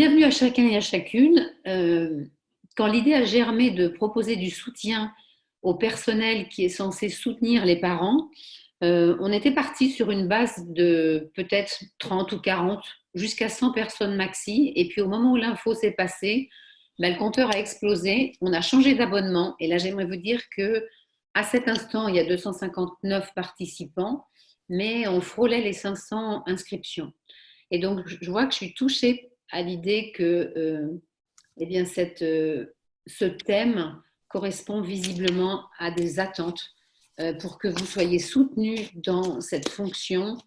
Bienvenue à chacun et à chacune. Quand l'idée a germé de proposer du soutien au personnel qui est censé soutenir les parents, on était parti sur une base de peut-être 30 ou 40, jusqu'à 100 personnes maxi. Et puis au moment où l'info s'est passée, ben, le compteur a explosé. On a changé d'abonnement. Et là, j'aimerais vous dire que à cet instant, il y a 259 participants, mais on frôlait les 500 inscriptions. Et donc, je vois que je suis touchée à l'idée que eh bien, ce thème correspond visiblement à des attentes pour que vous soyez soutenus dans cette fonction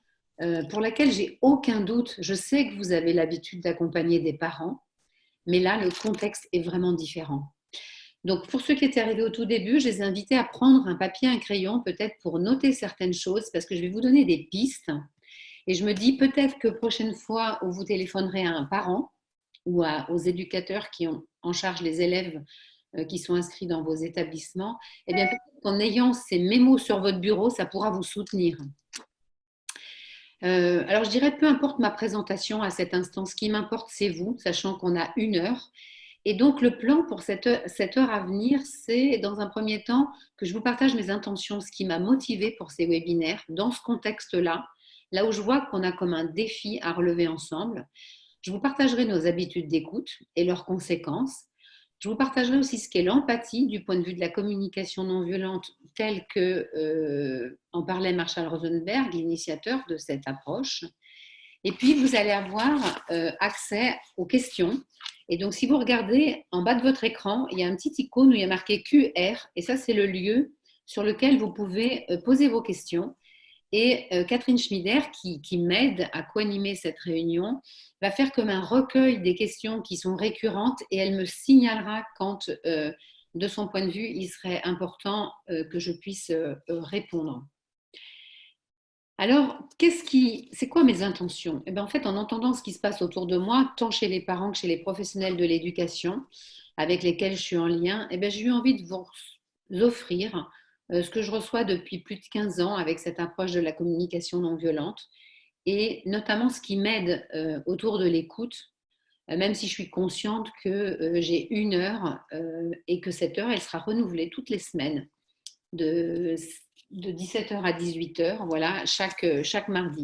pour laquelle j'ai aucun doute. Je sais que vous avez l'habitude d'accompagner des parents, mais là, le contexte est vraiment différent. Donc, pour ceux qui étaient arrivés au tout début, je les ai invités à prendre un papier, un crayon, peut-être pour noter certaines choses, parce que je vais vous donner des pistes. Et je me dis peut-être que prochaine fois où vous téléphonerez à un parent ou aux éducateurs qui ont en charge les élèves qui sont inscrits dans vos établissements, eh bien peut-être qu'en ayant ces mémos sur votre bureau, ça pourra vous soutenir. Alors je dirais peu importe ma présentation à cet instant, ce qui m'importe c'est vous, sachant qu'on a 1 heure. Et donc le plan pour cette heure à venir, c'est dans un premier temps que je vous partage mes intentions, ce qui m'a motivée pour ces webinaires dans ce contexte-là, là où je vois qu'on a comme un défi à relever ensemble. Je vous partagerai nos habitudes d'écoute et leurs conséquences. Je vous partagerai aussi ce qu'est l'empathie du point de vue de la communication non violente, telle que en parlait Marshall Rosenberg, l'initiateur de cette approche. Et puis, vous allez avoir accès aux questions. Et donc, si vous regardez en bas de votre écran, il y a un petit icône où il y a marqué QR. Et ça, c'est le lieu sur lequel vous pouvez poser vos questions. Et Catherine Schmider, qui m'aide à co-animer cette réunion, va faire comme un recueil des questions qui sont récurrentes et elle me signalera quand, de son point de vue, il serait important que je puisse répondre. Alors, c'est quoi mes intentions? Eh bien, en fait, en entendant ce qui se passe autour de moi, tant chez les parents que chez les professionnels de l'éducation avec lesquels je suis en lien, eh bien, j'ai eu envie de vous offrir ce que je reçois depuis plus de 15 ans avec cette approche de la communication non violente et notamment ce qui m'aide autour de l'écoute, même si je suis consciente que j'ai 1 heure et que cette heure, elle sera renouvelée toutes les semaines de 17h à 18h, voilà, chaque mardi.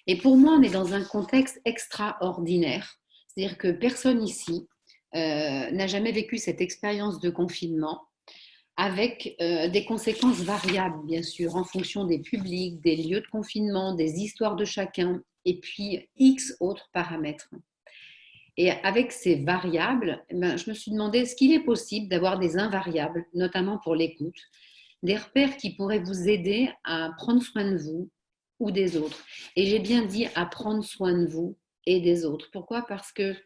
Et pour moi, on est dans un contexte extraordinaire, c'est-à-dire que personne ici n'a jamais vécu cette expérience de confinement avec des conséquences variables, bien sûr, en fonction des publics, des lieux de confinement, des histoires de chacun, et puis X autres paramètres. Et avec ces variables, je me suis demandé, est-ce qu'il est possible d'avoir des invariables, notamment pour l'écoute, des repères qui pourraient vous aider à prendre soin de vous ou des autres. Et j'ai bien dit à prendre soin de vous et des autres. Pourquoi? Parce que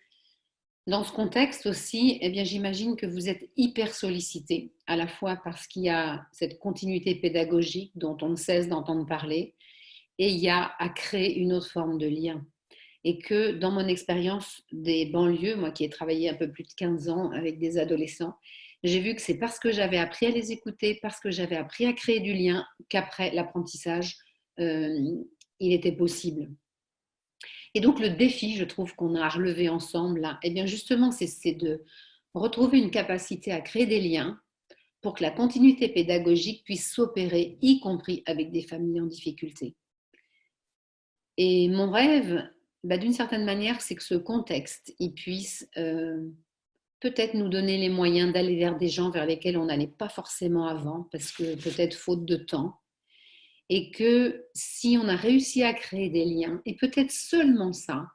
dans ce contexte aussi, eh bien, j'imagine que vous êtes hyper sollicité, à la fois parce qu'il y a cette continuité pédagogique dont on ne cesse d'entendre parler, et il y a à créer une autre forme de lien. Et que dans mon expérience des banlieues, moi qui ai travaillé un peu plus de 15 ans avec des adolescents, j'ai vu que c'est parce que j'avais appris à les écouter, parce que j'avais appris à créer du lien, qu'après l'apprentissage, il était possible. Et donc le défi, je trouve qu'on a relevé ensemble là, eh bien justement, c'est de retrouver une capacité à créer des liens pour que la continuité pédagogique puisse s'opérer, y compris avec des familles en difficulté. Et mon rêve, d'une certaine manière, c'est que ce contexte, il puisse peut-être nous donner les moyens d'aller vers des gens vers lesquels on n'allait pas forcément avant, parce que peut-être faute de temps. Et que si on a réussi à créer des liens, et peut-être seulement ça,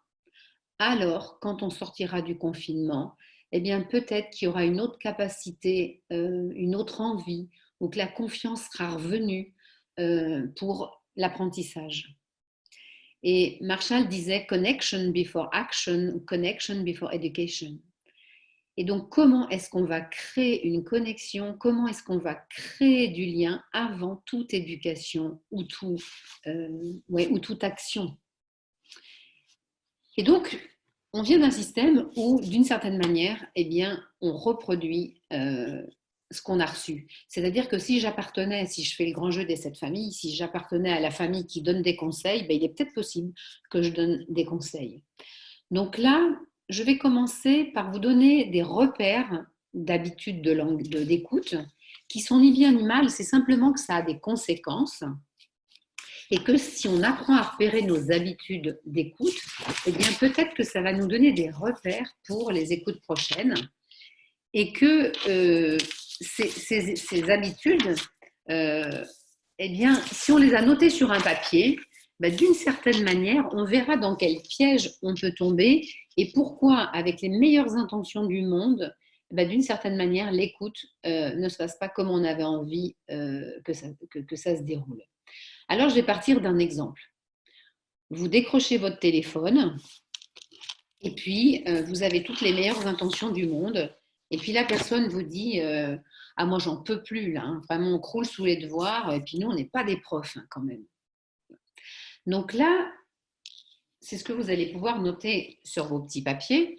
alors quand on sortira du confinement, eh bien peut-être qu'il y aura une autre capacité, une autre envie, ou que la confiance sera revenue pour l'apprentissage. Et Marshall disait connection before action, connection before education. Et donc, comment est-ce qu'on va créer une connexion? Comment est-ce qu'on va créer du lien avant toute éducation ou toute action? Et donc, on vient d'un système où, d'une certaine manière, eh bien, on reproduit ce qu'on a reçu. C'est-à-dire que si j'appartenais, si je fais le grand jeu des 7 familles, si j'appartenais à la famille qui donne des conseils, il est peut-être possible que je donne des conseils. Donc là, je vais commencer par vous donner des repères d'habitude d'écoute qui sont ni bien ni mal, c'est simplement que ça a des conséquences et que si on apprend à repérer nos habitudes d'écoute, eh bien peut-être que ça va nous donner des repères pour les écoutes prochaines et que ces habitudes, eh bien, si on les a notées sur un papier, ben, d'une certaine manière, on verra dans quel piège on peut tomber et pourquoi, avec les meilleures intentions du monde, ben, d'une certaine manière, l'écoute ne se passe pas comme on avait envie que ça se déroule. Alors, je vais partir d'un exemple. Vous décrochez votre téléphone et puis vous avez toutes les meilleures intentions du monde. Et puis la personne vous dit ah, moi, j'en peux plus, là. Hein. Vraiment, on croule sous les devoirs. Et puis nous, on n'est pas des profs, hein, quand même. Donc là, c'est ce que vous allez pouvoir noter sur vos petits papiers.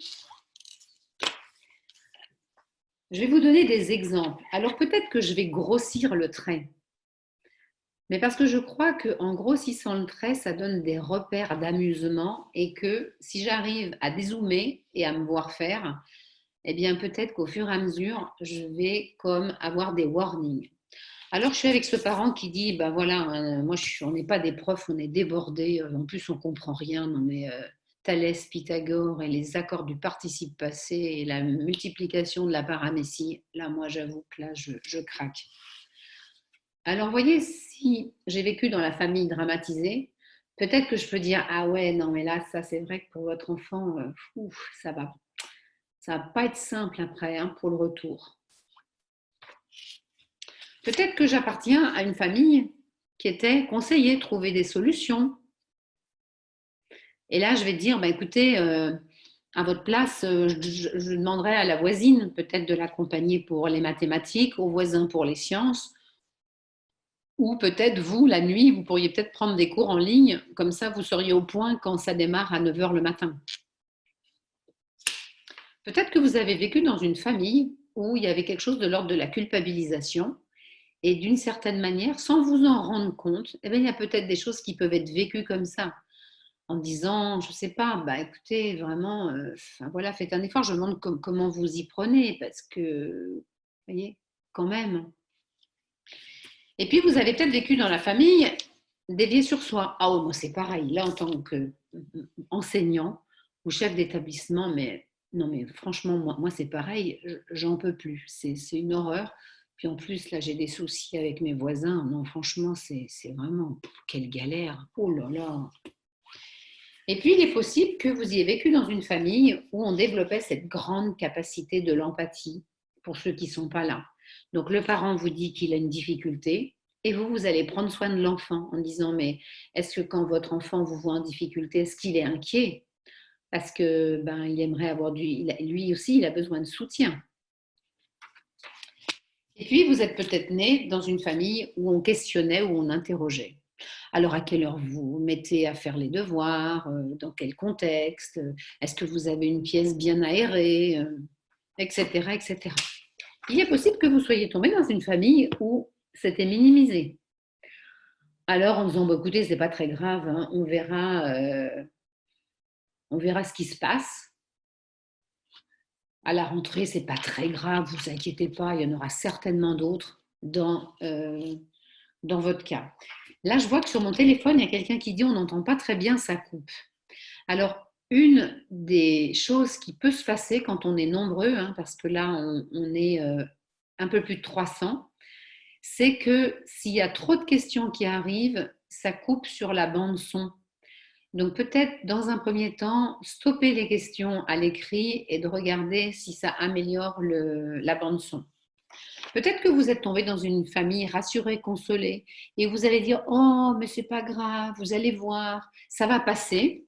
Je vais vous donner des exemples. Alors peut-être que je vais grossir le trait. Mais parce que je crois qu'en grossissant le trait, ça donne des repères d'amusement et que si j'arrive à dézoomer et à me voir faire, eh bien peut-être qu'au fur et à mesure, je vais comme avoir des warnings. Alors je suis avec ce parent qui dit, ben voilà, moi on n'est pas des profs, on est débordés, en plus on comprend rien, non mais Thalès, Pythagore et les accords du participe passé et la multiplication de la paramécie, là moi j'avoue que là je craque. Alors, vous voyez, si j'ai vécu dans la famille dramatisée, peut-être que je peux dire, ah ouais, non, mais là, ça, c'est vrai que pour votre enfant, ça va pas être simple après hein, pour le retour. Peut-être que j'appartiens à une famille qui était conseillée, trouver des solutions. Et là, je vais dire, bah, écoutez, à votre place, je demanderais à la voisine peut-être de l'accompagner pour les mathématiques, au voisin pour les sciences. Ou peut-être vous, la nuit, vous pourriez peut-être prendre des cours en ligne, comme ça vous seriez au point quand ça démarre à 9 heures le matin. Peut-être que vous avez vécu dans une famille où il y avait quelque chose de l'ordre de la culpabilisation et d'une certaine manière, sans vous en rendre compte, eh bien, il y a peut-être des choses qui peuvent être vécues comme ça, en disant, je ne sais pas, bah, écoutez, vraiment, voilà, faites un effort, je me demande comment vous y prenez, parce que, vous voyez, quand même. Et puis, vous avez peut-être vécu dans la famille dévier sur soi. Ah, oh, moi, c'est pareil. Là, en tant qu'enseignant ou chef d'établissement, mais non, mais franchement, moi c'est pareil. J'en peux plus. C'est une horreur. Puis en plus, là, j'ai des soucis avec mes voisins. Non, franchement, c'est vraiment quelle galère. Oh là là. Et puis, il est possible que vous ayez vécu dans une famille où on développait cette grande capacité de l'empathie pour ceux qui ne sont pas là. Donc, le parent vous dit qu'il a une difficulté et vous allez prendre soin de l'enfant en disant, mais est-ce que quand votre enfant vous voit en difficulté, est-ce qu'il est inquiet? Parce que il aimerait avoir lui aussi, il a besoin de soutien. Et puis, vous êtes peut-être né dans une famille où on questionnait, où on interrogeait. Alors, à quelle heure vous mettez à faire les devoirs? Dans quel contexte? Est-ce que vous avez une pièce bien aérée? Etc., etc. Il est possible que vous soyez tombé dans une famille où c'était minimisé. Alors, en disant, bah, écoutez, c'est pas très grave, hein, on verra ce qui se passe. À la rentrée, c'est pas très grave, vous inquiétez pas, il y en aura certainement d'autres dans votre cas. Là, je vois que sur mon téléphone, il y a quelqu'un qui dit on n'entend pas très bien, ça coupe. Alors, une des choses qui peut se passer quand on est nombreux, hein, parce que là, on est un peu plus de 300, c'est que s'il y a trop de questions qui arrivent, ça coupe sur la bande son. Donc peut-être dans un premier temps, stopper les questions à l'écrit et de regarder si ça améliore la bande son. Peut-être que vous êtes tombé dans une famille rassurée, consolée, et vous allez dire oh mais c'est pas grave, vous allez voir, ça va passer.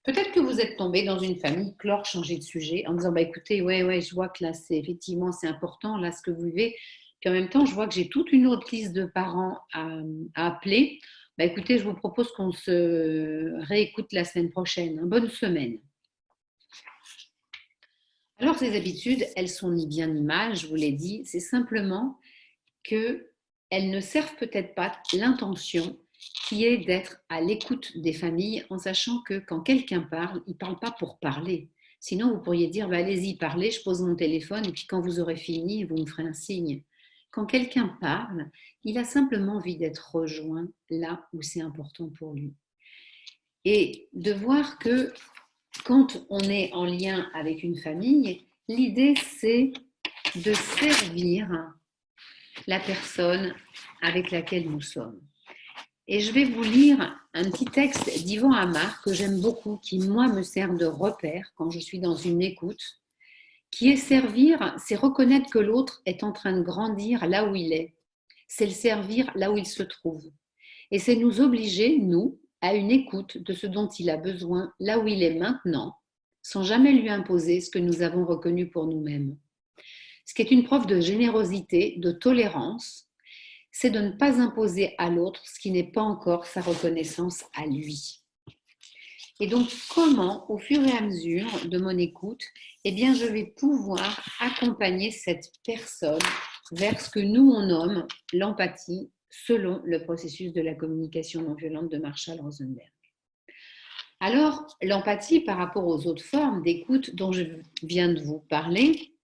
Peut-être que vous êtes tombé dans une famille, clore, changer de sujet, en disant bah écoutez ouais je vois que là c'est effectivement c'est important là ce que vous vivez. Puis en même temps je vois que j'ai toute une autre liste de parents à appeler. Bah écoutez je vous propose qu'on se réécoute la semaine prochaine. Bonne semaine. Alors, ces habitudes, elles sont ni bien ni mal, je vous l'ai dit, c'est simplement qu'elles ne servent peut-être pas l'intention qui est d'être à l'écoute des familles en sachant que quand quelqu'un parle, il ne parle pas pour parler, Sinon, vous pourriez dire, bah, allez-y, parlez, je pose mon téléphone et puis quand vous aurez fini, vous me ferez un signe. Quand quelqu'un parle, il a simplement envie d'être rejoint là où c'est important pour lui. Et de voir que quand on est en lien avec une famille, l'idée c'est de servir la personne avec laquelle nous sommes. Et je vais vous lire un petit texte d'Yvan Amar que j'aime beaucoup, qui moi me sert de repère quand je suis dans une écoute, qui est servir, c'est reconnaître que l'autre est en train de grandir là où il est. C'est le servir là où il se trouve. Et c'est nous obliger, nous, à une écoute de ce dont il a besoin là où il est maintenant, sans jamais lui imposer ce que nous avons reconnu pour nous-mêmes. Ce qui est une preuve de générosité, de tolérance, c'est de ne pas imposer à l'autre ce qui n'est pas encore sa reconnaissance à lui. Et donc, comment, au fur et à mesure de mon écoute, eh bien, je vais pouvoir accompagner cette personne vers ce que nous, on nomme l'empathie, selon le processus de la communication non violente de Marshall Rosenberg. Alors, l'empathie par rapport aux autres formes d'écoute dont je viens de vous parler,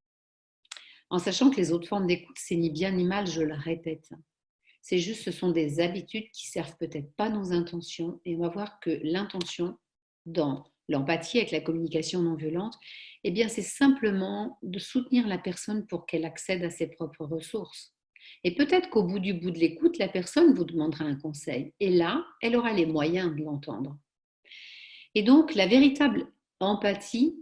en sachant que les autres formes d'écoute, c'est ni bien ni mal, je le répète. C'est juste, ce sont des habitudes qui servent peut-être pas nos intentions, et on va voir que l'intention dans l'empathie avec la communication non violente, eh bien, c'est simplement de soutenir la personne pour qu'elle accède à ses propres ressources. Et peut-être qu'au bout de l'écoute, la personne vous demandera un conseil. Et là, elle aura les moyens de l'entendre. Et donc, la véritable empathie,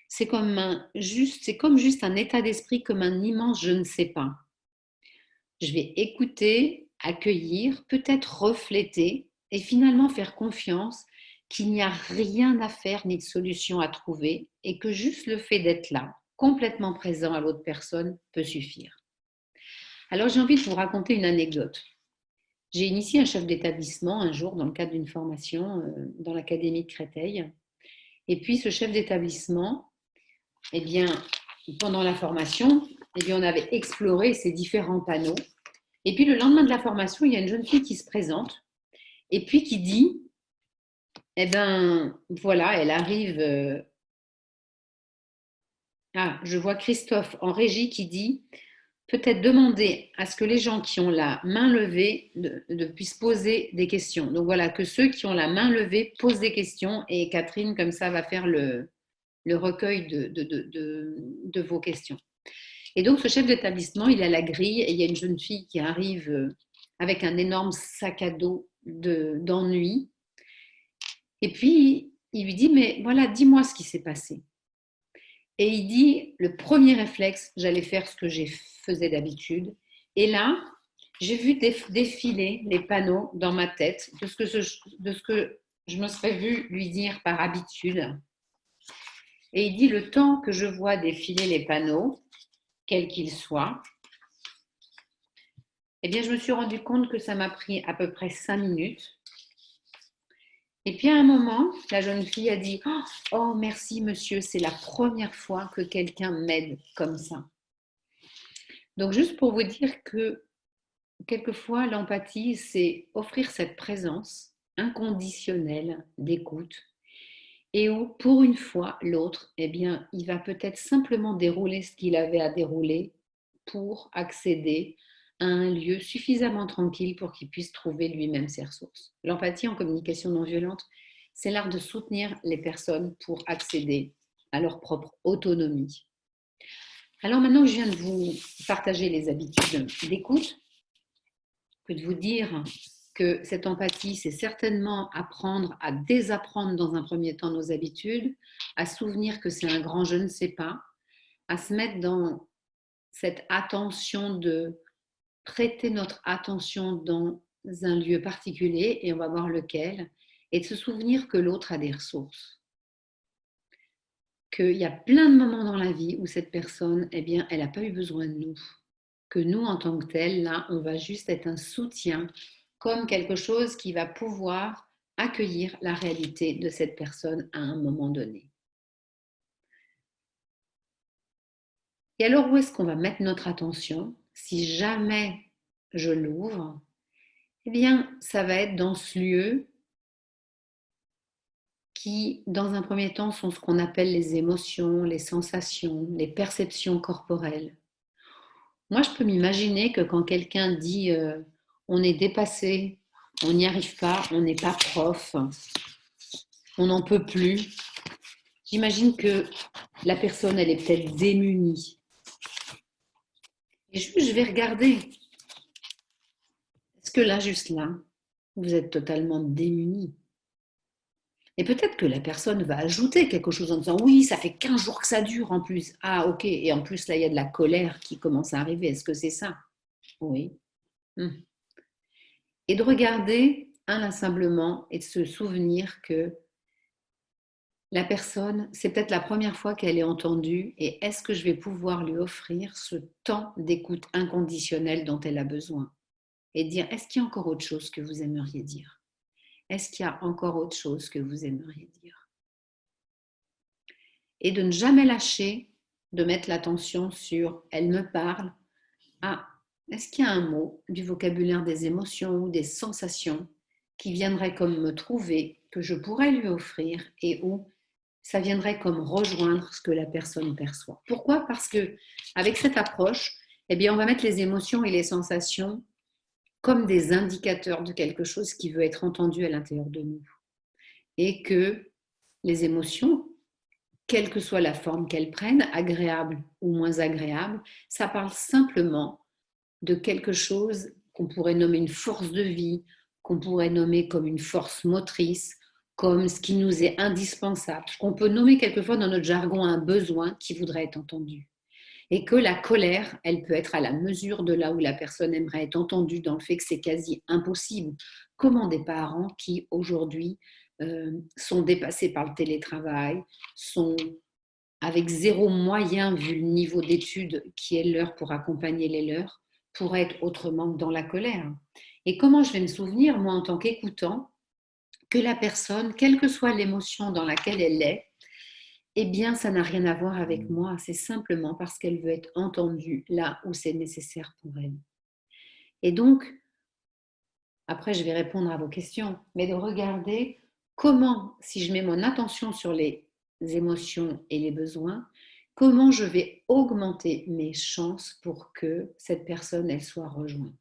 c'est comme juste un état d'esprit, comme un immense je ne sais pas. Je vais écouter, accueillir, peut-être refléter et finalement faire confiance qu'il n'y a rien à faire ni de solution à trouver et que juste le fait d'être là, complètement présent à l'autre personne, peut suffire. Alors j'ai envie de vous raconter une anecdote. J'ai initié un chef d'établissement un jour dans le cadre d'une formation dans l'académie de Créteil. Et puis ce chef d'établissement, eh bien, pendant la formation, eh bien, on avait exploré ces différents panneaux. Et puis le lendemain de la formation, il y a une jeune fille qui se présente et puis qui dit, eh ben voilà, elle arrive. Je vois Christophe en régie qui dit, peut-être demander à ce que les gens qui ont la main levée puissent poser des questions. Donc voilà, que ceux qui ont la main levée posent des questions et Catherine, comme ça, va faire le recueil de vos questions. Et donc, ce chef d'établissement, il a la grille et il y a une jeune fille qui arrive avec un énorme sac à dos d'ennui. Et puis, il lui dit, mais voilà, dis-moi ce qui s'est passé. Et il dit, le premier réflexe, j'allais faire ce que je faisais d'habitude. Et là, j'ai vu défiler les panneaux dans ma tête de ce que je me serais vu lui dire par habitude. Et il dit, le temps que je vois défiler les panneaux, quels qu'ils soient, eh bien, je me suis rendu compte que ça m'a pris à peu près 5 minutes. Et puis à un moment, la jeune fille a dit, oh merci monsieur, c'est la première fois que quelqu'un m'aide comme ça. Donc juste pour vous dire que quelquefois, l'empathie, c'est offrir cette présence inconditionnelle d'écoute et où, pour une fois, l'autre, eh bien, il va peut-être simplement dérouler ce qu'il avait à dérouler pour accéder à un lieu suffisamment tranquille pour qu'il puisse trouver lui-même ses ressources. L'empathie en communication non violente, c'est l'art de soutenir les personnes pour accéder à leur propre autonomie. Alors maintenant que je viens de vous partager les habitudes d'écoute, que de vous dire que cette empathie, c'est certainement apprendre à désapprendre dans un premier temps nos habitudes, à souvenir que c'est un grand je ne sais pas, à se mettre dans cette attention de prêter notre attention dans un lieu particulier, et on va voir lequel, et de se souvenir que l'autre a des ressources. Qu'il y a plein de moments dans la vie où cette personne, eh bien, elle n'a pas eu besoin de nous. Que nous, en tant que tel, là, on va juste être un soutien, comme quelque chose qui va pouvoir accueillir la réalité de cette personne à un moment donné. Et alors, où est-ce qu'on va mettre notre attention si jamais je l'ouvre? Eh bien, ça va être dans ce lieu qui, dans un premier temps, sont ce qu'on appelle les émotions, les sensations, les perceptions corporelles. Moi, je peux m'imaginer que quand quelqu'un dit on est dépassé, on n'y arrive pas, on n'est pas prof, on n'en peut plus, j'imagine que la personne, elle est peut-être démunie. Et je vais regarder, est-ce que là, juste là, vous êtes totalement démuni? Et peut-être que la personne va ajouter quelque chose en disant oui, ça fait 15 jours que ça dure en plus. Ah, ok. Et en plus, là, il y a de la colère qui commence à arriver. Est-ce que c'est ça? Oui. Et de regarder inlassablement et de se souvenir que la personne, c'est peut-être la première fois qu'elle est entendue et est-ce que je vais pouvoir lui offrir ce temps d'écoute inconditionnelle dont elle a besoin? Et dire, est-ce qu'il y a encore autre chose que vous aimeriez dire? Est-ce qu'il y a encore autre chose que vous aimeriez dire? Et de ne jamais lâcher, de mettre l'attention sur elle me parle. Ah, est-ce qu'il y a un mot du vocabulaire des émotions ou des sensations qui viendrait comme me trouver, que je pourrais lui offrir et où ça viendrait comme rejoindre ce que la personne perçoit. Pourquoi? Parce que avec cette approche, eh bien, on va mettre les émotions et les sensations comme des indicateurs de quelque chose qui veut être entendu à l'intérieur de nous. Et que les émotions, quelle que soit la forme qu'elles prennent, agréable ou moins agréable, ça parle simplement de quelque chose qu'on pourrait nommer une force de vie, qu'on pourrait nommer comme une force motrice, comme ce qui nous est indispensable, ce qu'on peut nommer quelquefois dans notre jargon un besoin qui voudrait être entendu. Et que la colère, elle peut être à la mesure de là où la personne aimerait être entendue, dans le fait que c'est quasi impossible. Comment des parents qui aujourd'hui sont dépassés par le télétravail, sont avec zéro moyen vu le niveau d'études qui est leur pour accompagner les leurs, pour être autrement que dans la colère. Et comment je vais me souvenir, moi en tant qu'écoutant, que la personne, quelle que soit l'émotion dans laquelle elle est, eh bien ça n'a rien à voir avec moi, c'est simplement parce qu'elle veut être entendue là où c'est nécessaire pour elle. Et donc, après je vais répondre à vos questions, mais de regarder comment, si je mets mon attention sur les émotions et les besoins, comment je vais augmenter mes chances pour que cette personne, elle soit rejointe.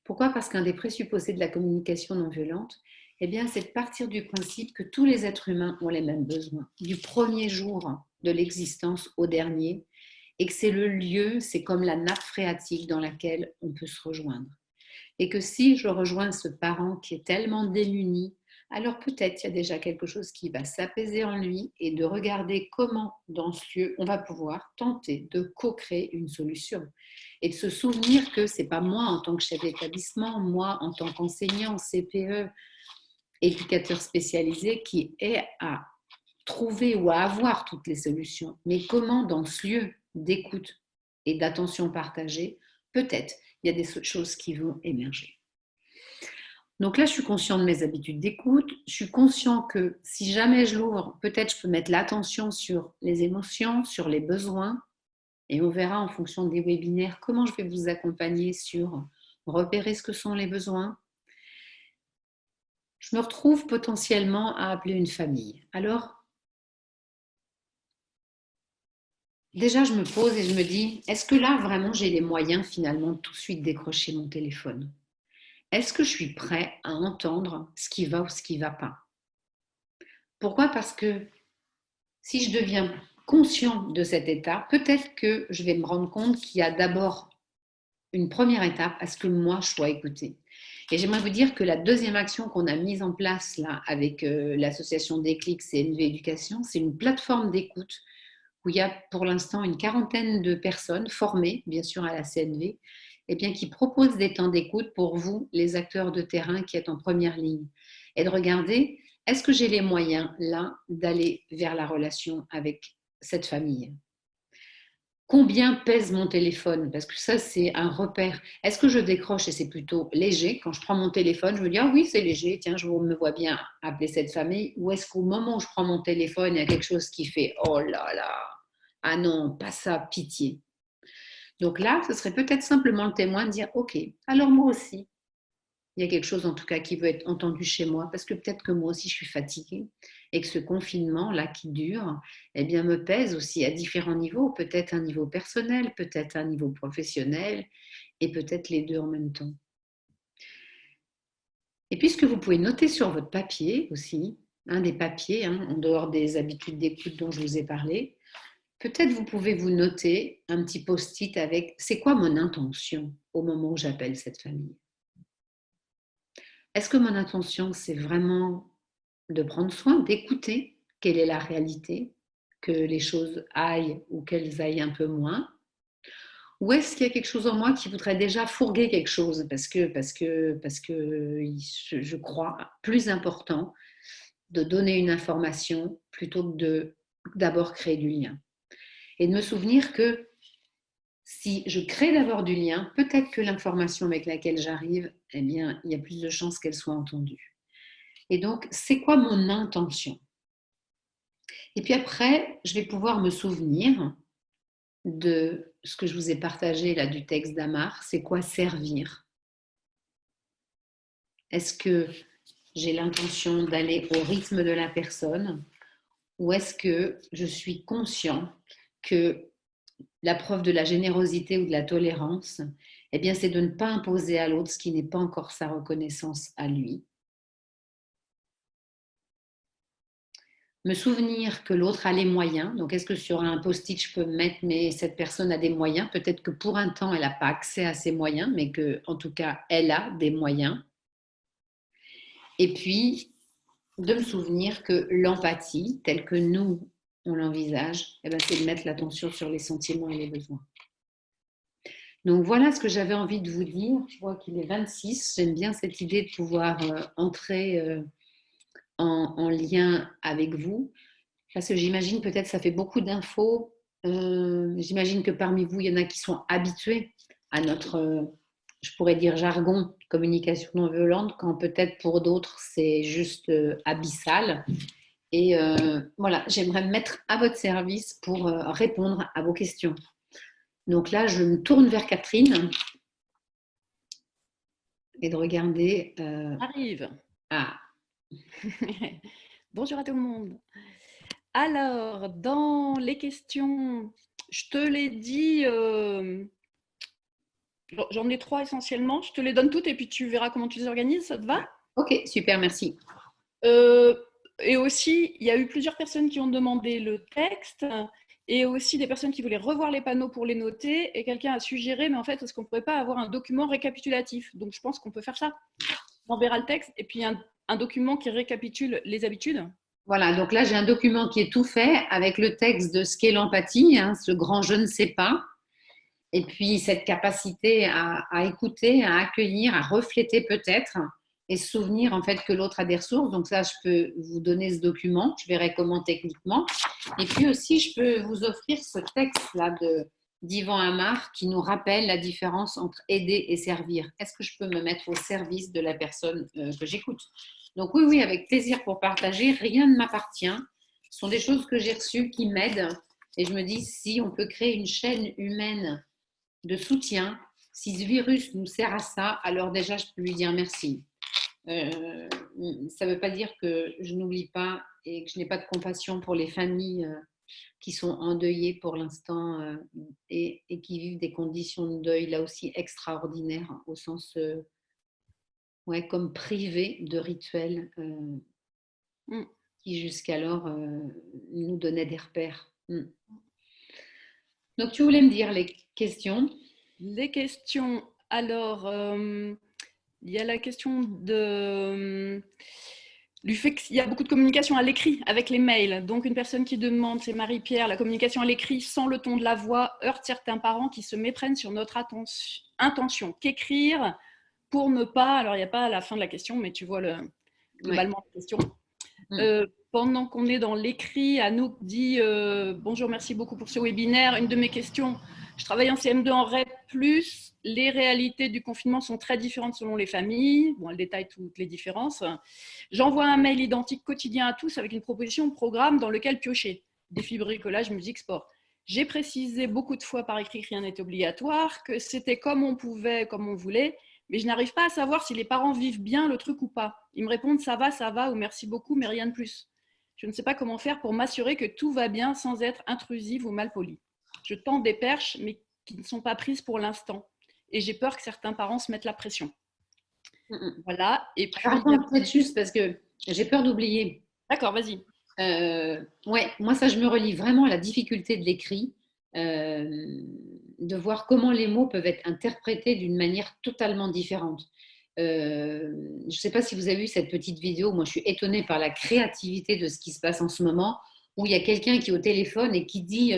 Pourquoi? Parce qu'un des présupposés de la communication non violente, eh bien, c'est de partir du principe que tous les êtres humains ont les mêmes besoins, du premier jour de l'existence au dernier, et que c'est le lieu, c'est comme la nappe phréatique dans laquelle on peut se rejoindre. Et que si je rejoins ce parent qui est tellement démuni, alors peut-être il y a déjà quelque chose qui va s'apaiser en lui et de regarder comment dans ce lieu on va pouvoir tenter de co-créer une solution et de se souvenir que c'est pas moi en tant que chef d'établissement, moi en tant qu'enseignant, CPE, éducateur spécialisé qui est à trouver ou à avoir toutes les solutions, mais comment dans ce lieu d'écoute et d'attention partagée, peut-être il y a des choses qui vont émerger. Donc là, je suis conscient de mes habitudes d'écoute. Je suis conscient que si jamais je l'ouvre, peut-être je peux mettre l'attention sur les émotions, sur les besoins. Et on verra en fonction des webinaires comment je vais vous accompagner sur repérer ce que sont les besoins. Je me retrouve potentiellement à appeler une famille. Alors, déjà, je me pose et je me dis, est-ce que là, vraiment, j'ai les moyens finalement de tout de suite décrocher mon téléphone? Est-ce que je suis prêt à entendre ce qui va ou ce qui ne va pas? Pourquoi? Parce que si je deviens conscient de cet état, peut-être que je vais me rendre compte qu'il y a d'abord une première étape à ce que moi, je sois écoutée. Et j'aimerais vous dire que la deuxième action qu'on a mise en place là avec l'association Déclic CNV Éducation, c'est une plateforme d'écoute où il y a pour l'instant une quarantaine de personnes formées, bien sûr, à la CNV, et bien, qui proposent des temps d'écoute pour vous, les acteurs de terrain qui êtes en première ligne. Et de regarder, est-ce que j'ai les moyens, là, d'aller vers la relation avec cette famille? Combien pèse mon téléphone? Parce que ça, c'est un repère. Est-ce que je décroche et c'est plutôt léger? Quand je prends mon téléphone, je me dis, ah oui, c'est léger, tiens, je me vois bien appeler cette famille. Ou est-ce qu'au moment où je prends mon téléphone, il y a quelque chose qui fait, oh là là, ah non, pas ça, pitié. Donc là, ce serait peut-être simplement le témoin de dire, ok, alors moi aussi, il y a quelque chose en tout cas qui veut être entendu chez moi, parce que peut-être que moi aussi, je suis fatiguée. et que ce confinement-là qui dure, eh bien, me pèse aussi à différents niveaux, peut-être un niveau personnel, peut-être un niveau professionnel, et peut-être les deux en même temps. Et puis, ce que vous pouvez noter sur votre papier aussi, un des papiers, en dehors des habitudes d'écoute dont je vous ai parlé, peut-être vous pouvez vous noter un petit post-it avec c'est quoi mon intention au moment où j'appelle cette famille. Est-ce que mon intention, c'est vraiment de prendre soin, d'écouter quelle est la réalité, que les choses aillent ou qu'elles aillent un peu moins? Ou est-ce qu'il y a quelque chose en moi qui voudrait déjà fourguer quelque chose parce que je crois plus important de donner une information plutôt que de d'abord créer du lien. Et de me souvenir que si je crée d'abord du lien, peut-être que l'information avec laquelle j'arrive, eh bien, il y a plus de chances qu'elle soit entendue. Et donc, c'est quoi mon intention? Et puis après, je vais pouvoir me souvenir de ce que je vous ai partagé là du texte d'Amar, c'est quoi servir? Est-ce que j'ai l'intention d'aller au rythme de la personne ou est-ce que je suis conscient que la preuve de la générosité ou de la tolérance, eh bien, c'est de ne pas imposer à l'autre ce qui n'est pas encore sa reconnaissance à lui. Me souvenir que l'autre a les moyens. Donc, est-ce que sur un post-it, je peux mettre, mais cette personne a des moyens? Peut-être que pour un temps, elle n'a pas accès à ces moyens, mais que, en tout cas, elle a des moyens. Et puis, de me souvenir que l'empathie, telle que nous, on l'envisage, eh bien, c'est de mettre l'attention sur les sentiments et les besoins. Donc voilà ce que j'avais envie de vous dire. Je vois qu'il est 26. J'aime bien cette idée de pouvoir entrer en lien avec vous. Parce que j'imagine peut-être ça fait beaucoup d'infos. J'imagine que parmi vous, il y en a qui sont habitués à notre, je pourrais dire, jargon, communication non violente, quand peut-être pour d'autres, c'est juste abyssal. Et voilà, j'aimerais me mettre à votre service pour répondre à vos questions. Donc là, je me tourne vers Catherine et de regarder. Arrive. Ah, Bonjour à tout le monde. Alors, dans les questions, je te les dis, j'en ai 3 essentiellement. Je te les donne toutes et puis tu verras comment tu les organises, ça te va? ok, super, merci. Euh, et aussi, il y a eu plusieurs personnes qui ont demandé le texte et aussi des personnes qui voulaient revoir les panneaux pour les noter. Et quelqu'un a suggéré, mais en fait, est-ce qu'on ne pourrait pas avoir un document récapitulatif? Donc, je pense qu'on peut faire ça. On verra le texte et puis un document qui récapitule les habitudes. Voilà, donc là, j'ai un document qui est tout fait avec le texte de ce qu'est l'empathie, ce grand je ne sais pas, et puis cette capacité à écouter, à accueillir, à refléter peut-être, et se souvenir en fait que l'autre a des ressources. Donc ça, je peux vous donner ce document, je verrai comment techniquement. Et puis aussi, je peux vous offrir ce texte-là d'Yvan Amar qui nous rappelle la différence entre aider et servir. Est-ce que je peux me mettre au service de la personne que j'écoute? Donc oui, oui, avec plaisir pour partager. Rien ne m'appartient. Ce sont des choses que j'ai reçues qui m'aident. Et je me dis, si on peut créer une chaîne humaine de soutien, si ce virus nous sert à ça, alors déjà, je peux lui dire merci. Ça ne veut pas dire que je n'oublie pas et que je n'ai pas de compassion pour les familles qui sont endeuillées pour l'instant et qui vivent des conditions de deuil là aussi extraordinaires au sens ouais, comme privées de rituels qui jusqu'alors nous donnaient des repères. Donc tu voulais me dire les questions. Les questions. Alors, il y a la question du fait qu'il y a beaucoup de communication à l'écrit avec les mails. Donc, une personne qui demande, c'est Marie-Pierre, la communication à l'écrit sans le ton de la voix heurte certains parents qui se méprennent sur notre intention. Qu'écrire pour ne pas. Alors, il n'y a pas à la fin de la question, mais tu vois globalement la question. Pendant qu'on est dans l'écrit, Anouk dit bonjour, merci beaucoup pour ce webinaire. Une de mes questions, je travaille en CM2 en REP+, les réalités du confinement sont très différentes selon les familles. Bon, elle détaille toutes les différences. J'envoie un mail identique quotidien à tous avec une proposition de programme dans lequel piocher. Défi bricolage, musique, sport. J'ai précisé beaucoup de fois par écrit que rien n'était obligatoire, que c'était comme on pouvait, comme on voulait, mais je n'arrive pas à savoir si les parents vivent bien le truc ou pas. Ils me répondent ça va ou merci beaucoup, mais rien de plus. Je ne sais pas comment faire pour m'assurer que tout va bien sans être intrusive ou malpolie. Je tente des perches, mais qui ne sont pas prises pour l'instant. Et j'ai peur que certains parents se mettent la pression. Voilà. Et puis, Alors attends, peut-être juste parce que j'ai peur d'oublier. D'accord, vas-y. Ouais, moi ça, je me relie vraiment à la difficulté de l'écrit, de voir comment les mots peuvent être interprétés d'une manière totalement différente. Je ne sais pas si vous avez vu cette petite vidéo, moi je suis étonnée par la créativité de ce qui se passe en ce moment, où il y a quelqu'un qui est au téléphone et qui dit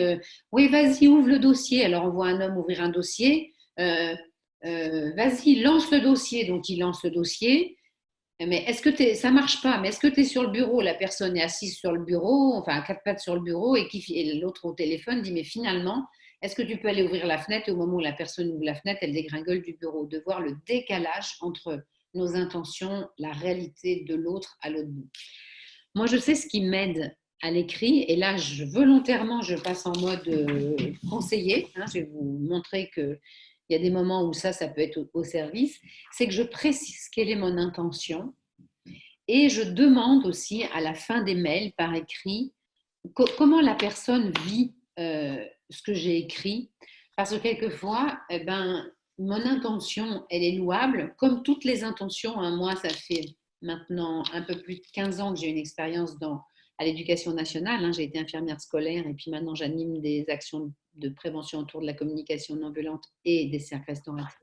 oui, vas-y, ouvre le dossier. Alors on voit un homme ouvrir un dossier. Vas-y, lance le dossier. Donc il lance le dossier. Mais est-ce que ça marche pas? Mais est-ce que tu es sur le bureau? La personne est assise sur le bureau, enfin à quatre pattes sur le bureau, et l'autre au téléphone dit, mais finalement, est-ce que tu peux aller ouvrir la fenêtre? Et au moment où la personne ouvre la fenêtre, elle dégringole du bureau. De voir le décalage entre nos intentions, la réalité de l'autre à l'autre bout. Moi, je sais ce qui m'aide à l'écrit, et là, volontairement, je passe en mode conseiller. Je vais vous montrer que il y a des moments où ça peut être au service, c'est que je précise quelle est mon intention et je demande aussi à la fin des mails par écrit comment la personne vit ce que j'ai écrit. Parce que quelquefois, mon intention, elle est louable, comme toutes les intentions. Moi, ça fait maintenant un peu plus de 15 ans que j'ai une expérience à l'éducation nationale. J'ai été infirmière scolaire et puis maintenant j'anime des actions de prévention autour de la communication non violente et des cercles restauratifs.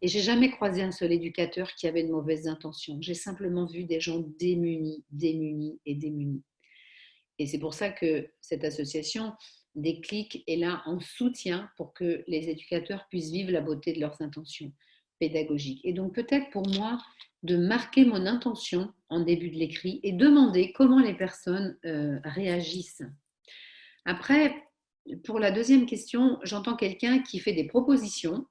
Et j'ai jamais croisé un seul éducateur qui avait de mauvaises intentions. J'ai simplement vu des gens démunis, démunis et démunis. Et c'est pour ça que cette association Déclic est là en soutien pour que les éducateurs puissent vivre la beauté de leurs intentions pédagogiques. Et donc peut-être pour moi de marquer mon intention en début de l'écrit et demander comment les personnes réagissent. Après, pour la deuxième question, j'entends quelqu'un qui fait des propositions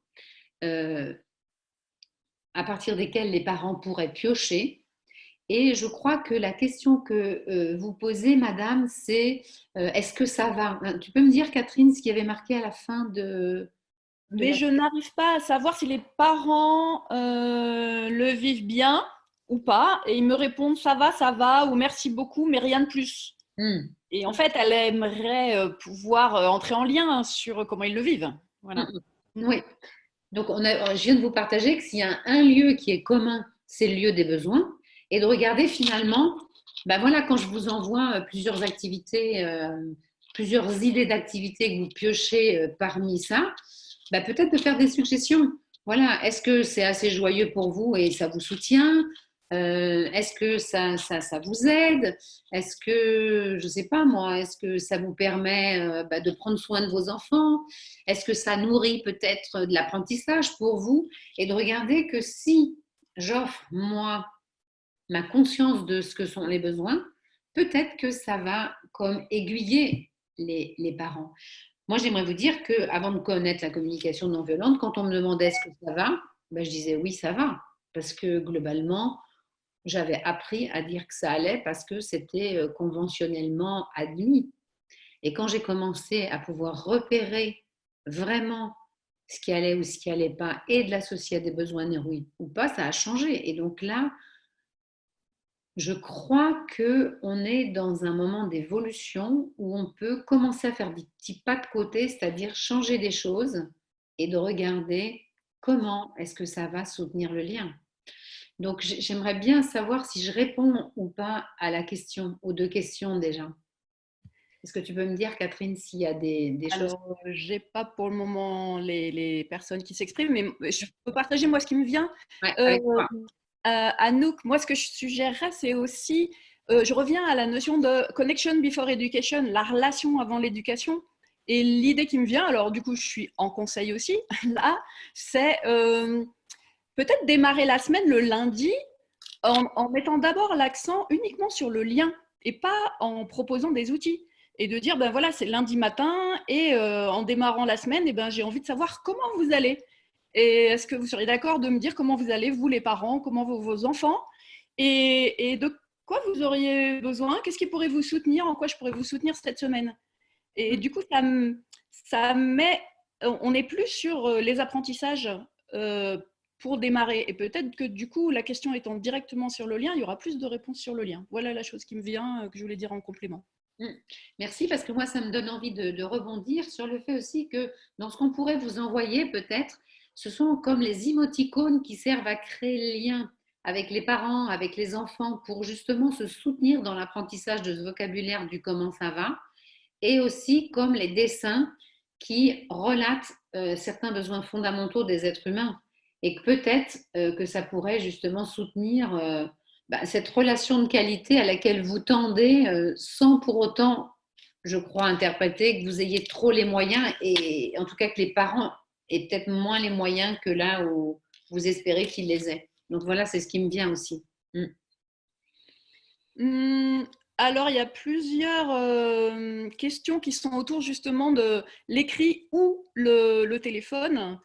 à partir desquelles les parents pourraient piocher. Et je crois que la question que vous posez, madame, c'est est-ce que ça va? Tu peux me dire, Catherine, ce qui avait marqué à la fin de Mais la... je n'arrive pas à savoir si les parents le vivent bien ou pas. Et ils me répondent ça va, ou merci beaucoup, mais rien de plus. Et en fait, elle aimerait pouvoir entrer en lien sur comment ils le vivent. Voilà. Oui. Donc, je viens de vous partager que s'il y a un lieu qui est commun, c'est le lieu des besoins. Et de regarder finalement, ben voilà, quand je vous envoie plusieurs activités, plusieurs idées d'activités que vous piochez parmi ça, ben peut-être de faire des suggestions. Voilà, est-ce que c'est assez joyeux pour vous et ça vous soutient? Est-ce que ça vous aide? Est-ce que, je ne sais pas moi, est-ce que ça vous permet de prendre soin de vos enfants? Est-ce que ça nourrit peut-être de l'apprentissage pour vous? Et de regarder que si j'offre, moi, ma conscience de ce que sont les besoins, peut-être que ça va comme aiguiller les parents. Moi, j'aimerais vous dire qu'avant de connaître la communication non violente, quand on me demandait est-ce que ça va, je disais oui, ça va. Parce que globalement, j'avais appris à dire que ça allait parce que c'était conventionnellement admis. Et quand j'ai commencé à pouvoir repérer vraiment ce qui allait ou ce qui allait pas et de l'associer à des besoins oui ou pas, ça a changé. Et donc là, je crois qu'on est dans un moment d'évolution où on peut commencer à faire des petits pas de côté, c'est-à-dire changer des choses et de regarder comment est-ce que ça va soutenir le lien. Donc j'aimerais bien savoir si je réponds ou pas à la question, aux deux questions déjà. Est-ce que tu peux me dire, Catherine, s'il y a des choses? Alors, j'ai pas pour le moment les personnes qui s'expriment, mais je peux partager moi ce qui me vient. Ouais, Euh, avec toi. Anouk, moi ce que je suggérerais, c'est aussi, je reviens à la notion de connection before education, la relation avant l'éducation. Et l'idée qui me vient, alors du coup je suis en conseil aussi, là, c'est peut-être démarrer la semaine le lundi en mettant d'abord l'accent uniquement sur le lien et pas en proposant des outils. Et de dire, ben voilà, c'est lundi matin et en démarrant la semaine, eh ben, j'ai envie de savoir comment vous allez. Et est-ce que vous seriez d'accord de me dire comment vous allez, vous les parents, comment vos enfants, et de quoi vous auriez besoin, qu'est-ce qui pourrait vous soutenir, en quoi je pourrais vous soutenir cette semaine. Et du coup, ça met, on n'est plus sur les apprentissages pour démarrer. Et peut-être que du coup, la question étant directement sur le lien, il y aura plus de réponses sur le lien. Voilà la chose qui me vient, que je voulais dire en complément. Merci, parce que moi, ça me donne envie de rebondir sur le fait aussi que dans ce qu'on pourrait vous envoyer, peut-être, ce sont comme les émoticônes qui servent à créer le lien avec les parents, avec les enfants, pour justement se soutenir dans l'apprentissage de ce vocabulaire du comment ça va, et aussi comme les dessins qui relatent certains besoins fondamentaux des êtres humains, et que peut-être que ça pourrait justement soutenir cette relation de qualité à laquelle vous tendez, sans pour autant, je crois, interpréter que vous ayez trop les moyens, et en tout cas que les parents aient peut-être moins les moyens que là où vous espérez qu'ils les aient. Donc voilà, c'est ce qui me vient aussi. Alors, il y a plusieurs questions qui sont autour justement de l'écrit ou le téléphone.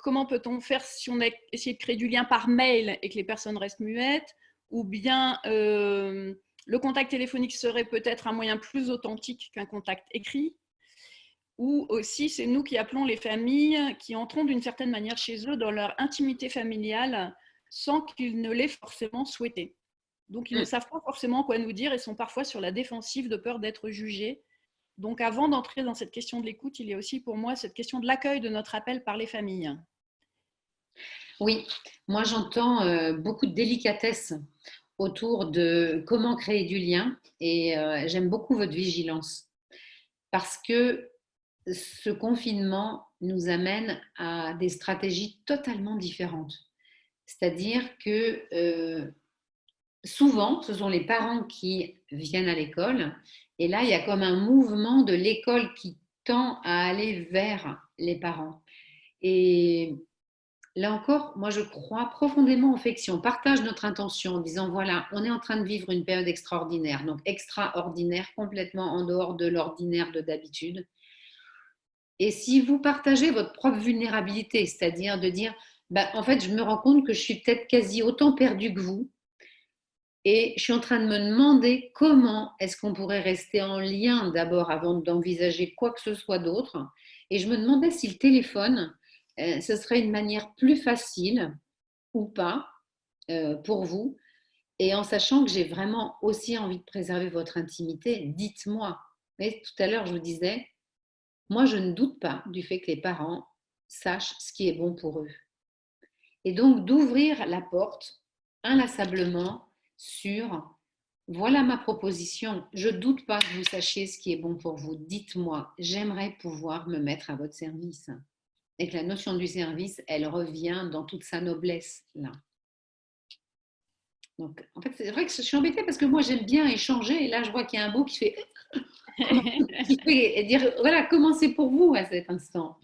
Comment peut-on faire si on a essayé de créer du lien par mail et que les personnes restent muettes? Ou bien le contact téléphonique serait peut-être un moyen plus authentique qu'un contact écrit? Ou aussi, c'est nous qui appelons les familles qui entrons d'une certaine manière chez eux dans leur intimité familiale sans qu'ils ne l'aient forcément souhaité. Donc, ils ne savent pas forcément quoi nous dire et sont parfois sur la défensive de peur d'être jugés. Donc, avant d'entrer dans cette question de l'écoute, il y a aussi pour moi cette question de l'accueil de notre appel par les familles. Oui, moi j'entends beaucoup de délicatesse autour de comment créer du lien, et j'aime beaucoup votre vigilance, parce que ce confinement nous amène à des stratégies totalement différentes. C'est-à-dire que souvent, ce sont les parents qui viennent à l'école, et là, il y a comme un mouvement de l'école qui tend à aller vers les parents. Et là encore, moi je crois profondément au fait que si on partage notre intention en disant voilà, on est en train de vivre une période extraordinaire, donc extraordinaire, complètement en dehors de l'ordinaire de d'habitude, et si vous partagez votre propre vulnérabilité, c'est-à-dire de dire bah, en fait, je me rends compte que je suis peut-être quasi autant perdue que vous, et je suis en train de me demander comment est-ce qu'on pourrait rester en lien d'abord avant d'envisager quoi que ce soit d'autre. Et je me demandais si le téléphone, ce serait une manière plus facile ou pas pour vous. Et en sachant que j'ai vraiment aussi envie de préserver votre intimité, dites-moi. Mais tout à l'heure, je vous disais, moi, je ne doute pas du fait que les parents sachent ce qui est bon pour eux. Et donc, d'ouvrir la porte inlassablement sur voilà ma proposition. Je ne doute pas que vous sachiez ce qui est bon pour vous. Dites-moi, j'aimerais pouvoir me mettre à votre service. Et que la notion du service, elle revient dans toute sa noblesse là. Donc, en fait, c'est vrai que je suis embêtée parce que moi, j'aime bien échanger. Et là, je vois qu'il y a un mot qui fait, qui fait et dire voilà, comment c'est pour vous à cet instant.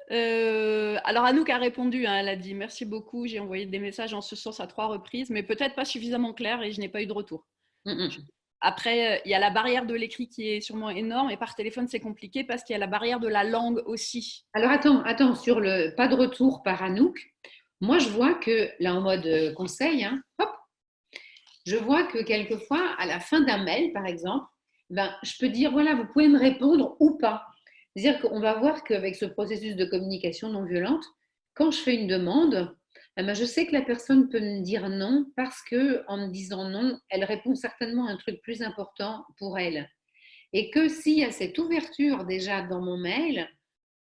Alors Anouk a répondu, hein, elle a dit merci beaucoup, j'ai envoyé des messages en ce sens à 3 reprises, mais peut-être pas suffisamment clair et je n'ai pas eu de retour. Après, il y a la barrière de l'écrit qui est sûrement énorme, et par téléphone c'est compliqué parce qu'il y a la barrière de la langue aussi. Alors attends, sur le pas de retour par Anouk, moi je vois que là en mode conseil, hein, hop, je vois que quelquefois à la fin d'un mail par exemple, ben, je peux dire voilà, vous pouvez me répondre ou pas. C'est-à-dire qu'on va voir qu'avec ce processus de communication non violente, quand je fais une demande, eh ben, je sais que la personne peut me dire non parce que en me disant non, elle répond certainement à un truc plus important pour elle. Et que s'il y a cette ouverture déjà dans mon mail,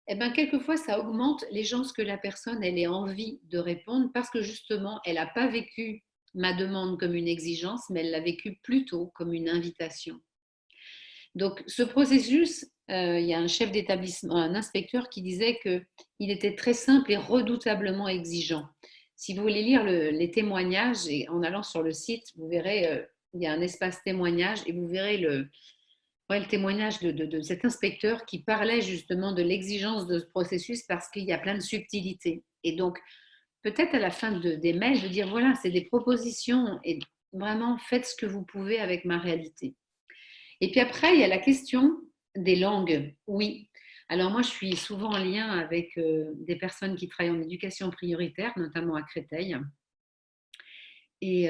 eh ben, quelquefois, ça augmente les chances que la personne elle ait envie de répondre parce que justement, elle n'a pas vécu ma demande comme une exigence, mais elle l'a vécu plutôt comme une invitation. Donc, ce processus, il y a un chef d'établissement, un inspecteur qui disait qu'il était très simple et redoutablement exigeant. Si vous voulez lire les témoignages, et en allant sur le site, vous verrez, il y a un espace témoignage et vous verrez le témoignage de cet inspecteur qui parlait justement de l'exigence de ce processus parce qu'il y a plein de subtilités. Et donc, peut-être à la fin des mails, de dire voilà, c'est des propositions et vraiment faites ce que vous pouvez avec ma réalité. Et puis après, il y a la question des langues. Oui. Alors moi, je suis souvent en lien avec des personnes qui travaillent en éducation prioritaire, notamment à Créteil. Et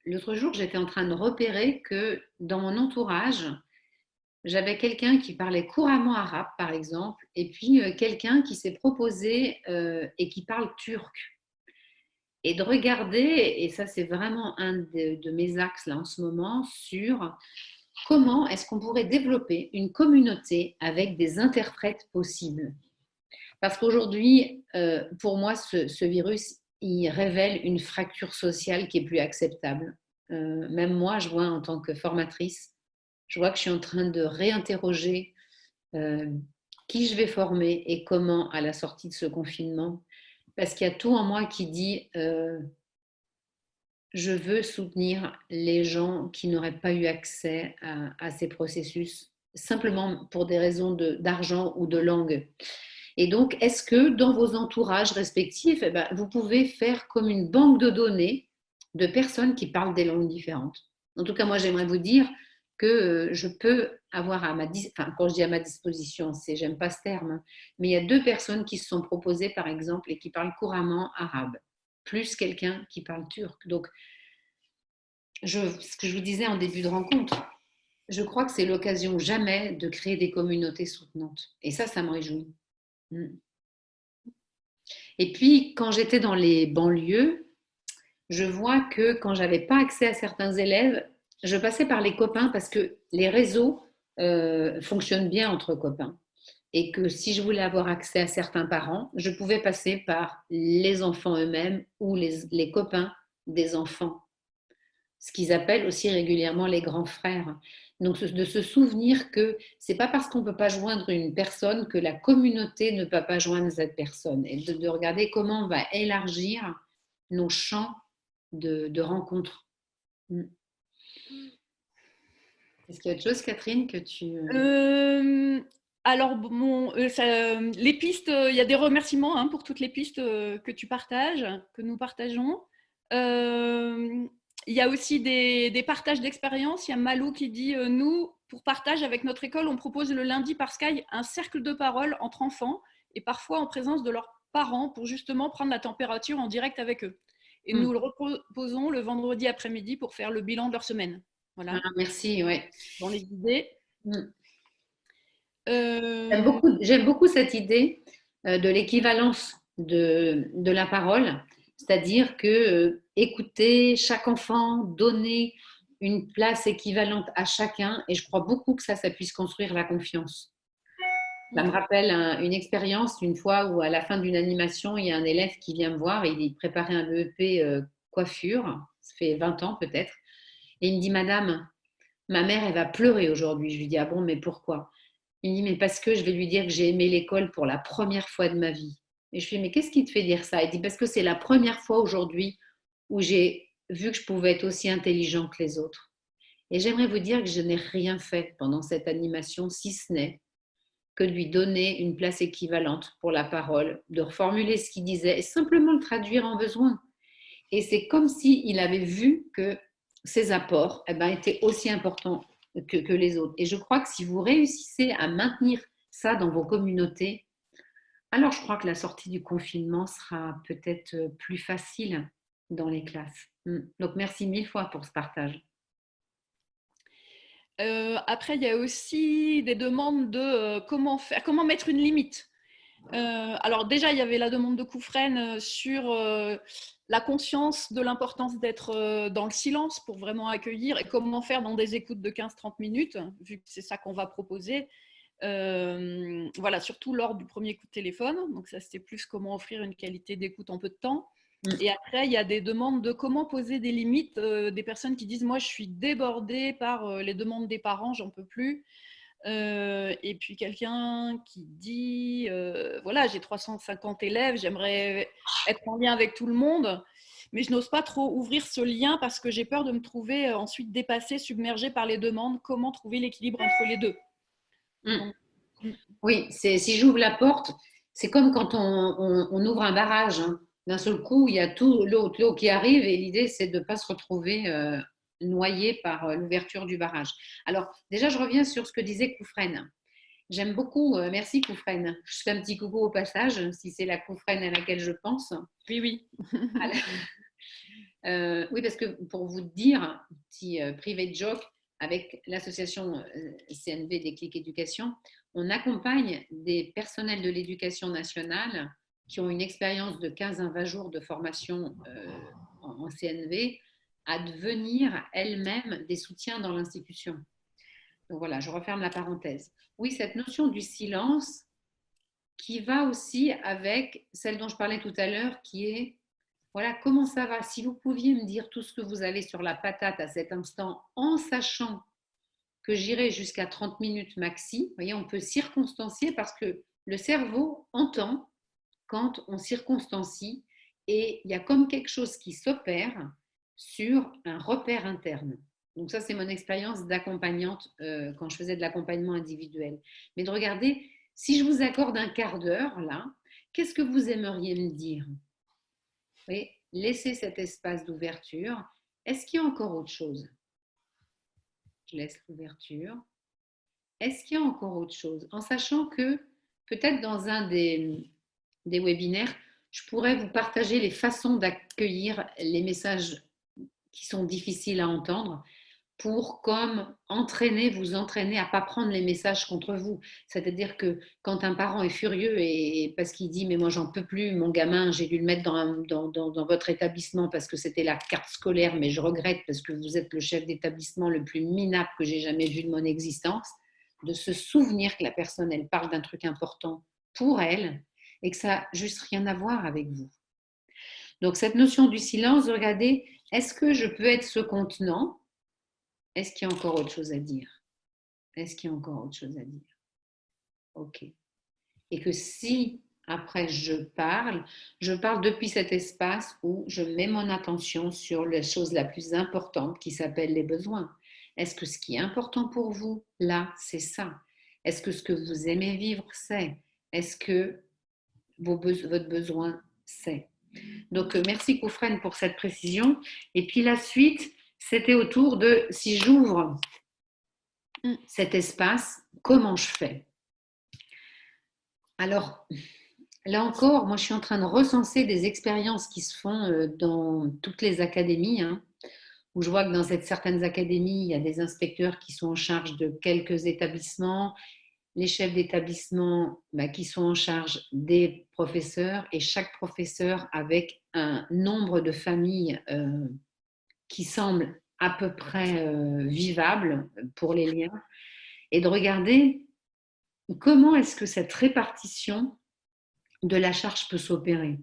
l'autre jour, j'étais en train de repérer que dans mon entourage, j'avais quelqu'un qui parlait couramment arabe, par exemple, et puis quelqu'un qui s'est proposé et qui parle turc. Et de regarder, et ça c'est vraiment un de mes axes là en ce moment, sur comment est-ce qu'on pourrait développer une communauté avec des interprètes possibles. Parce qu'aujourd'hui, pour moi, ce virus, il révèle une fracture sociale qui est plus acceptable. Même moi, je vois en tant que formatrice, je vois que je suis en train de réinterroger euh, qui je vais former et comment à la sortie de ce confinement. Parce qu'il y a tout en moi qui dit je veux soutenir les gens qui n'auraient pas eu accès à ces processus, simplement pour des raisons d'argent ou de langue. Et donc, est-ce que dans vos entourages respectifs, eh ben, vous pouvez faire comme une banque de données de personnes qui parlent des langues différentes? En tout cas, moi, j'aimerais vous dire que je peux avoir à enfin, quand je dis à ma disposition, j'aime pas ce terme, hein, mais il y a 2 personnes qui se sont proposées, par exemple, et qui parlent couramment arabe, plus quelqu'un qui parle turc. Donc, ce que je vous disais en début de rencontre, je crois que c'est l'occasion jamais de créer des communautés soutenantes. Et ça me réjouit. Mm. Et puis, quand j'étais dans les banlieues, je vois que quand j'avais pas accès à certains élèves, je passais par les copains parce que les réseaux fonctionnent bien entre copains. Et que si je voulais avoir accès à certains parents, je pouvais passer par les enfants eux-mêmes ou les copains des enfants, ce qu'ils appellent aussi régulièrement les grands frères. Donc de se souvenir que c'est pas parce qu'on ne peut pas joindre une personne que la communauté ne peut pas joindre cette personne, et de regarder comment on va élargir nos champs de rencontres. Est-ce qu'il y a autre chose, Catherine, que tu... Alors, bon, les pistes, il y a des remerciements hein, pour toutes les pistes que tu partages, que nous partageons. Il y a aussi des partages d'expériences. Il y a Malou qui dit nous, pour partage avec notre école, on propose le lundi par Skype un cercle de parole entre enfants et parfois en présence de leurs parents pour justement prendre la température en direct avec eux. Et nous le reproposons le vendredi après-midi pour faire le bilan de leur semaine. Voilà. Ah, merci, ouais. Dans les idées. J'aime beaucoup cette idée de l'équivalence de la parole, c'est-à-dire que écouter chaque enfant, donner une place équivalente à chacun, et je crois beaucoup que ça puisse construire la confiance. Ça me rappelle une expérience une fois où à la fin d'une animation, il y a un élève qui vient me voir, et il préparait un BEP coiffure, ça fait 20 ans peut-être, et il me dit, Madame, ma mère, elle va pleurer aujourd'hui. Je lui dis, ah bon, mais pourquoi? Il me dit, mais parce que je vais lui dire que j'ai aimé l'école pour la première fois de ma vie. Et je lui dis, mais qu'est-ce qui te fait dire ça? Il dit, parce que c'est la première fois aujourd'hui où j'ai vu que je pouvais être aussi intelligent que les autres. Et j'aimerais vous dire que je n'ai rien fait pendant cette animation, si ce n'est que de lui donner une place équivalente pour la parole, de reformuler ce qu'il disait et simplement le traduire en besoin. Et c'est comme s'il avait vu que ses apports étaient aussi importants que les autres. Et je crois que si vous réussissez à maintenir ça dans vos communautés, alors je crois que la sortie du confinement sera peut-être plus facile dans les classes. Donc merci 1000 fois pour ce partage. Après, il y a aussi des demandes de comment mettre une limite. Alors déjà, il y avait la demande de Koufren sur la conscience de l'importance d'être dans le silence pour vraiment accueillir et comment faire dans des écoutes de 15-30 minutes, vu que c'est ça qu'on va proposer. Voilà, surtout lors du premier coup de téléphone. Donc ça, c'était plus comment offrir une qualité d'écoute en peu de temps. Et après, il y a des demandes de comment poser des limites, des personnes qui disent « moi, je suis débordée par les demandes des parents, j'en peux plus ». Et puis quelqu'un qui dit voilà, j'ai 350 élèves, j'aimerais être en lien avec tout le monde, mais je n'ose pas trop ouvrir ce lien parce que j'ai peur de me trouver ensuite dépassée, submergée par les demandes. Comment trouver l'équilibre entre les deux? Donc, Oui, si j'ouvre la porte, c'est comme quand on ouvre un barrage, hein. D'un seul coup, il y a tout l'eau qui arrive et l'idée, c'est de ne pas se retrouver noyé par l'ouverture du barrage. Alors, déjà, je reviens sur ce que disait Koufren. J'aime beaucoup, merci Koufren. Je fais un petit coucou au passage, si c'est la Koufren à laquelle je pense. oui, oui. Oui, parce que pour vous dire, petit privé joke, avec l'association CNV Déclic Éducation, on accompagne des personnels de l'éducation nationale qui ont une expérience de 15 à 20 jours de formation en CNV à devenir elles-mêmes des soutiens dans l'institution. Donc voilà, je referme la parenthèse. Oui, cette notion du silence qui va aussi avec celle dont je parlais tout à l'heure, qui est, voilà, comment ça va? Si vous pouviez me dire tout ce que vous avez sur la patate à cet instant, en sachant que j'irai jusqu'à 30 minutes maxi, vous voyez, on peut circonstancier parce que le cerveau entend quand on circonstancie et il y a comme quelque chose qui s'opère sur un repère interne. Donc ça, c'est mon expérience d'accompagnante quand je faisais de l'accompagnement individuel. Mais de regarder, si je vous accorde un quart d'heure, là, qu'est-ce que vous aimeriez me dire? Vous voyez, laissez cet espace d'ouverture. Est-ce qu'il y a encore autre chose? Je laisse l'ouverture. Est-ce qu'il y a encore autre chose? En sachant que peut-être dans un des webinaires, je pourrais vous partager les façons d'accueillir les messages qui sont difficiles à entendre pour comme vous entraîner à ne pas prendre les messages contre vous. C'est-à-dire que quand un parent est furieux et parce qu'il dit mais moi j'en peux plus, mon gamin, j'ai dû le mettre dans votre établissement parce que c'était la carte scolaire, mais je regrette parce que vous êtes le chef d'établissement le plus minable que j'ai jamais vu de mon existence, de se souvenir que la personne, elle parle d'un truc important pour elle et que ça n'a juste rien à voir avec vous. Donc cette notion du silence, regardez, est-ce que je peux être ce contenant? Est-ce qu'il y a encore autre chose à dire? Est-ce qu'il y a encore autre chose à dire? Ok. Et que si après je parle depuis cet espace où je mets mon attention sur la chose la plus importante qui s'appelle les besoins. Est-ce que ce qui est important pour vous, là, c'est ça? Est-ce que ce que vous aimez vivre, c'est? Est-ce que votre besoin, c'est? Donc, merci Koufren pour cette précision. Et puis la suite, c'était autour de si j'ouvre cet espace, comment je fais? Alors, là encore, moi je suis en train de recenser des expériences qui se font dans toutes les académies, hein, où je vois que dans certaines académies, il y a des inspecteurs qui sont en charge de quelques établissements, les chefs d'établissement qui sont en charge des professeurs et chaque professeur avec un nombre de familles qui semble à peu près vivable pour les liens et de regarder comment est-ce que cette répartition de la charge peut s'opérer.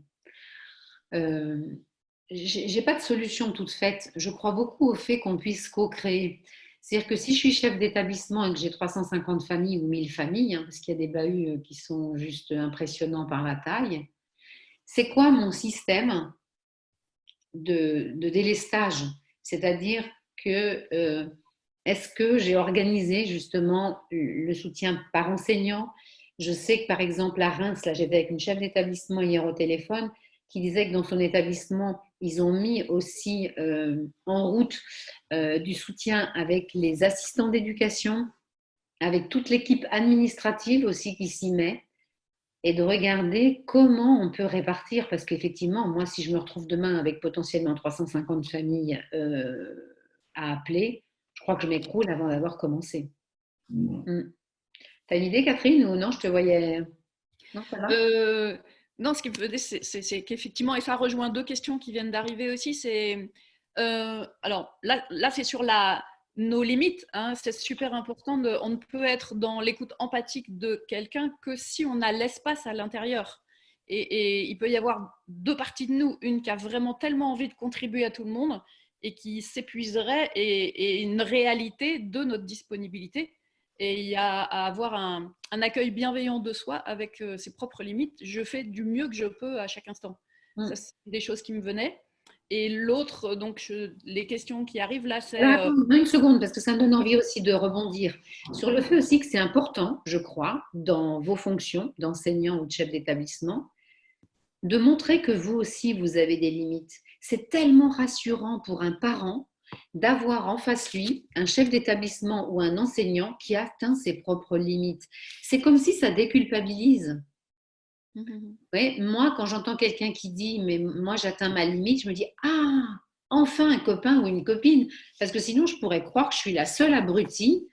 J'ai pas de solution toute faite. Je crois beaucoup au fait qu'on puisse co-créer. C'est-à-dire que si je suis chef d'établissement et que j'ai 350 familles ou 1000 familles, hein, parce qu'il y a des bahuts qui sont juste impressionnants par la taille, c'est quoi mon système de délestage? C'est-à-dire que est-ce que j'ai organisé justement le soutien par enseignant? Je sais que par exemple à Reims, là j'étais avec une chef d'établissement hier au téléphone qui disait que dans son établissement, ils ont mis aussi en route du soutien avec les assistants d'éducation, avec toute l'équipe administrative aussi qui s'y met, et de regarder comment on peut répartir, parce qu'effectivement, moi, si je me retrouve demain avec potentiellement 350 familles à appeler, je crois que je m'écroule avant d'avoir commencé. T'as une idée, Catherine, ou non? Je te voyais. Non, ça va? Non, ce qui me fait, c'est qu'effectivement, et ça rejoint deux questions qui viennent d'arriver aussi, c'est alors là c'est sur nos limites, hein, c'est super important, on ne peut être dans l'écoute empathique de quelqu'un que si on a l'espace à l'intérieur. Et il peut y avoir deux parties de nous, une qui a vraiment tellement envie de contribuer à tout le monde et qui s'épuiserait, et une réalité de notre disponibilité. Et il y a à avoir un accueil bienveillant de soi avec ses propres limites. Je fais du mieux que je peux à chaque instant. Ça, c'est des choses qui me venaient. Et l'autre, donc les questions qui arrivent là, c'est... Attends, une seconde, parce que ça me donne envie aussi de rebondir sur le fait aussi que c'est important, je crois, dans vos fonctions d'enseignant ou de chef d'établissement, de montrer que vous aussi, vous avez des limites. C'est tellement rassurant pour un parent d'avoir en face lui un chef d'établissement ou un enseignant qui atteint ses propres limites. C'est comme si ça déculpabilise. Oui, moi, quand j'entends quelqu'un qui dit « mais moi, j'atteins ma limite », je me dis « ah, enfin un copain ou une copine, parce que sinon je pourrais croire que je suis la seule abrutie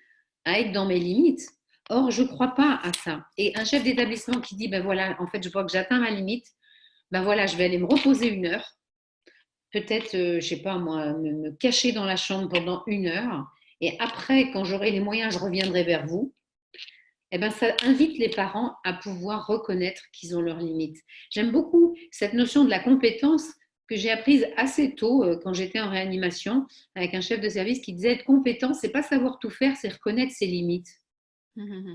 à être dans mes limites. Or, je ne crois pas à ça. Et un chef d'établissement qui dit, ben voilà, en fait, je vois que j'atteins ma limite, ben voilà, je vais aller me reposer 1 heure, peut-être, je ne sais pas moi, me cacher dans la chambre pendant 1 heure, et après, quand j'aurai les moyens, je reviendrai vers vous. Eh ben, ça invite les parents à pouvoir reconnaître qu'ils ont leurs limites. J'aime beaucoup cette notion de la compétence que j'ai apprise assez tôt quand j'étais en réanimation avec un chef de service qui disait être compétent, c'est pas savoir tout faire, c'est reconnaître ses limites.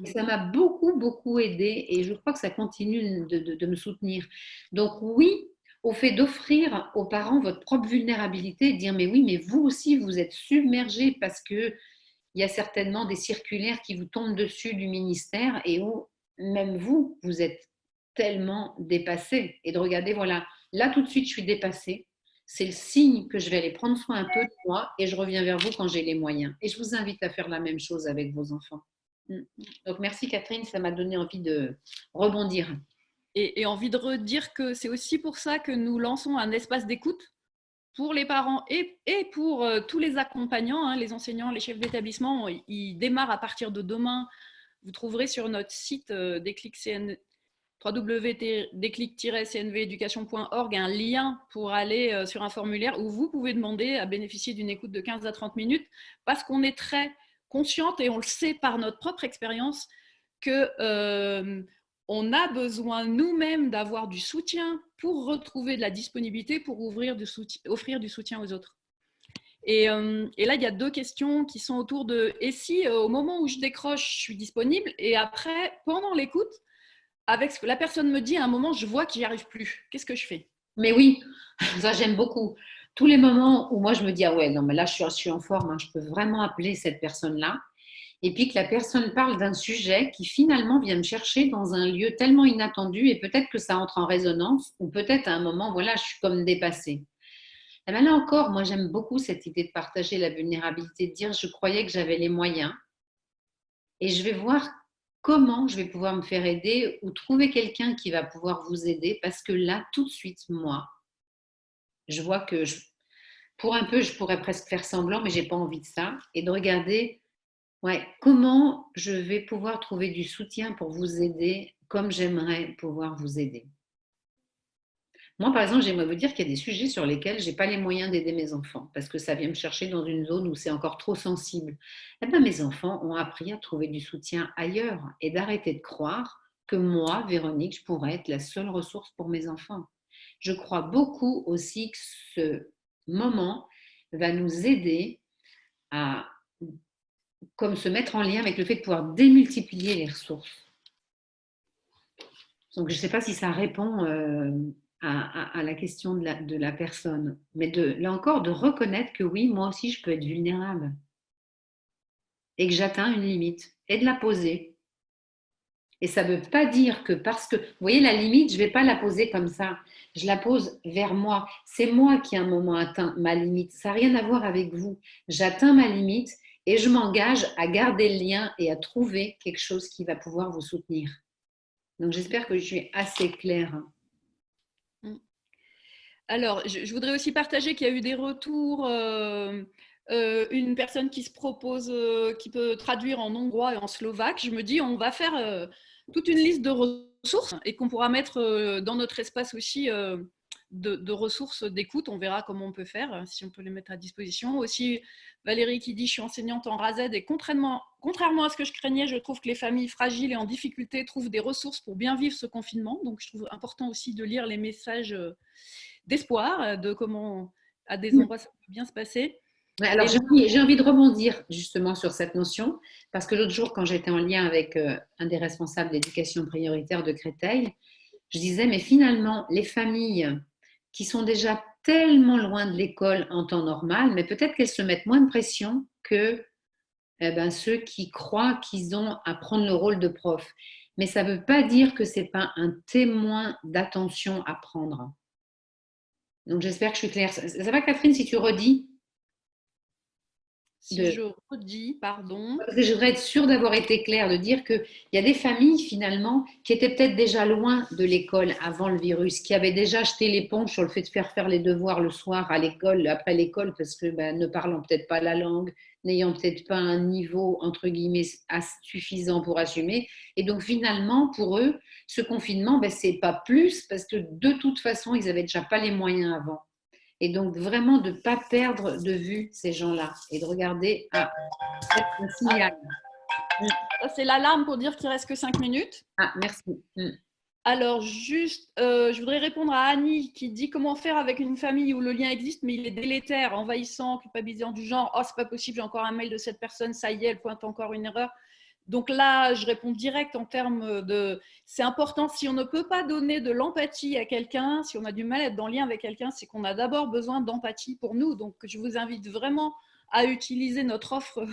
Et ça m'a beaucoup, beaucoup aidé et je crois que ça continue de me soutenir. Donc oui, au fait d'offrir aux parents votre propre vulnérabilité, de dire mais oui, mais vous aussi, vous êtes submergés parce que il y a certainement des circulaires qui vous tombent dessus du ministère et où même vous, vous êtes tellement dépassé. Et de regarder, voilà, là tout de suite, je suis dépassée. C'est le signe que je vais aller prendre soin un peu de moi et je reviens vers vous quand j'ai les moyens. Et je vous invite à faire la même chose avec vos enfants. Donc merci Catherine, ça m'a donné envie de rebondir. Et envie de redire que c'est aussi pour ça que nous lançons un espace d'écoute pour les parents et pour tous les accompagnants, hein, les enseignants, les chefs d'établissement. Ils démarrent à partir de demain. Vous trouverez sur notre site www.déclic-cnveducation.org un lien pour aller sur un formulaire où vous pouvez demander à bénéficier d'une écoute de 15 à 30 minutes parce qu'on est très consciente et on le sait par notre propre expérience que on a besoin nous-mêmes d'avoir du soutien pour retrouver de la disponibilité, pour offrir du soutien aux autres. Et là, il y a 2 questions qui sont autour de « et si au moment où je décroche, je suis disponible ?» et après, pendant l'écoute, avec ce que la personne me dit, à un moment, je vois que j'y arrive plus. Qu'est-ce que je fais? Mais oui, ça j'aime beaucoup. Tous les moments où moi je me dis, ah ouais, non, mais là je suis en forme, hein, je peux vraiment appeler cette personne-là. Et puis que la personne parle d'un sujet qui finalement vient me chercher dans un lieu tellement inattendu et peut-être que ça entre en résonance ou peut-être à un moment, voilà, je suis comme dépassée. Et bien là encore, moi j'aime beaucoup cette idée de partager la vulnérabilité, de dire je croyais que j'avais les moyens et je vais voir comment je vais pouvoir me faire aider ou trouver quelqu'un qui va pouvoir vous aider parce que là, tout de suite, moi, je vois que pour un peu, je pourrais presque faire semblant, mais j'ai pas envie de ça et de regarder. Ouais, comment je vais pouvoir trouver du soutien pour vous aider comme j'aimerais pouvoir vous aider. Moi, par exemple, j'aimerais vous dire qu'il y a des sujets sur lesquels je n'ai pas les moyens d'aider mes enfants parce que ça vient me chercher dans une zone où c'est encore trop sensible. Eh bien, mes enfants ont appris à trouver du soutien ailleurs et d'arrêter de croire que moi, Véronique, je pourrais être la seule ressource pour mes enfants. Je crois beaucoup aussi que ce moment va nous aider à comme se mettre en lien avec le fait de pouvoir démultiplier les ressources. Donc, je ne sais pas si ça répond à la question de la personne, mais là encore, de reconnaître que oui, moi aussi, je peux être vulnérable et que j'atteins une limite et de la poser. Et ça ne veut pas dire que parce que, vous voyez, la limite, je ne vais pas la poser comme ça. Je la pose vers moi. C'est moi qui, à un moment, atteint ma limite. Ça n'a rien à voir avec vous. J'atteins ma limite et je m'engage à garder le lien et à trouver quelque chose qui va pouvoir vous soutenir. Donc, j'espère que je suis assez claire. Alors, je voudrais aussi partager qu'il y a eu des retours. Une personne qui se propose, qui peut traduire en hongrois et en slovaque. Je me dis, on va faire toute une liste de ressources et qu'on pourra mettre dans notre espace aussi de ressources d'écoute. On verra comment on peut faire, si on peut les mettre à disposition. Aussi, Valérie qui dit, je suis enseignante en RASED et contrairement à ce que je craignais, je trouve que les familles fragiles et en difficulté trouvent des ressources pour bien vivre ce confinement. Donc, je trouve important aussi de lire les messages d'espoir, de comment à des endroits ça peut bien se passer. Ouais, alors, j'ai envie de rebondir justement sur cette notion, parce que l'autre jour, quand j'étais en lien avec un des responsables d'éducation prioritaire de Créteil, je disais, mais finalement, les familles qui sont déjà tellement loin de l'école en temps normal, mais peut-être qu'elles se mettent moins de pression que ceux qui croient qu'ils ont à prendre le rôle de prof. Mais ça ne veut pas dire que ce n'est pas un témoin d'attention à prendre. Donc j'espère que je suis claire. Ça va Catherine si tu redis? Si je redis, pardon. Parce que je voudrais être sûre d'avoir été claire, de dire qu'il y a des familles finalement qui étaient peut-être déjà loin de l'école avant le virus, qui avaient déjà jeté l'éponge sur le fait de faire les devoirs le soir à l'école, après l'école, parce que ne parlant peut-être pas la langue, n'ayant peut-être pas un niveau entre guillemets suffisant pour assumer. Et donc finalement, pour eux, ce confinement, c'est pas plus, parce que de toute façon, ils n'avaient déjà pas les moyens avant. Et donc vraiment de ne pas perdre de vue ces gens-là et de regarder un signal. Ça, c'est l'alarme pour dire qu'il reste que 5 minutes. Ah, merci. Alors, juste, je voudrais répondre à Annie qui dit comment faire avec une famille où le lien existe, mais il est délétère, envahissant, culpabilisant du genre « Oh, c'est pas possible, j'ai encore un mail de cette personne, ça y est, elle pointe encore une erreur ». Donc là, je réponds direct en termes de… C'est important, si on ne peut pas donner de l'empathie à quelqu'un, si on a du mal à être dans le lien avec quelqu'un, c'est qu'on a d'abord besoin d'empathie pour nous. Donc, je vous invite vraiment à utiliser notre offre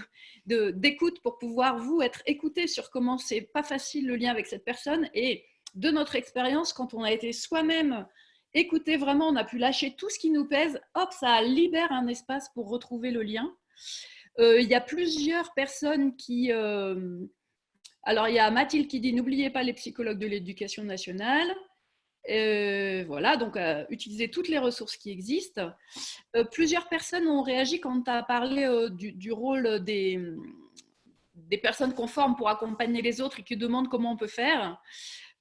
d'écoute pour pouvoir, vous, être écouté sur comment c'est pas facile le lien avec cette personne. Et de notre expérience, quand on a été soi-même écouté, vraiment, on a pu lâcher tout ce qui nous pèse, hop, ça libère un espace pour retrouver le lien. Il y a plusieurs personnes qui… alors, il y a Mathilde qui dit « N'oubliez pas les psychologues de l'éducation nationale ». Voilà, donc utiliser toutes les ressources qui existent. Plusieurs personnes ont réagi quand tu as parlé du rôle des personnes qu'on forme pour accompagner les autres et qui demandent comment on peut faire.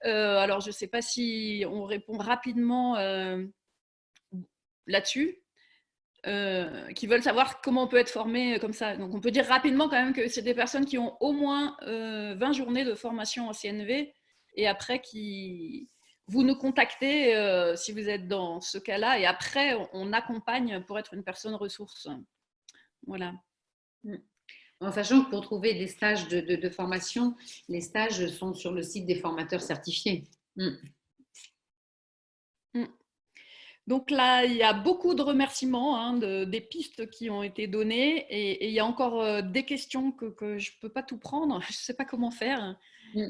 Alors, je ne sais pas si on répond rapidement là-dessus. Qui veulent savoir comment on peut être formé comme ça. Donc, on peut dire rapidement quand même que c'est des personnes qui ont au moins 20 journées de formation en CNV et après vous nous contactez si vous êtes dans ce cas-là et après on accompagne pour être une personne ressource. Voilà. En sachant que pour trouver des stages de formation, les stages sont sur le site des formateurs certifiés. Donc là, il y a beaucoup de remerciements, des pistes qui ont été données et il y a encore des questions que je ne peux pas tout prendre. Je ne sais pas comment faire.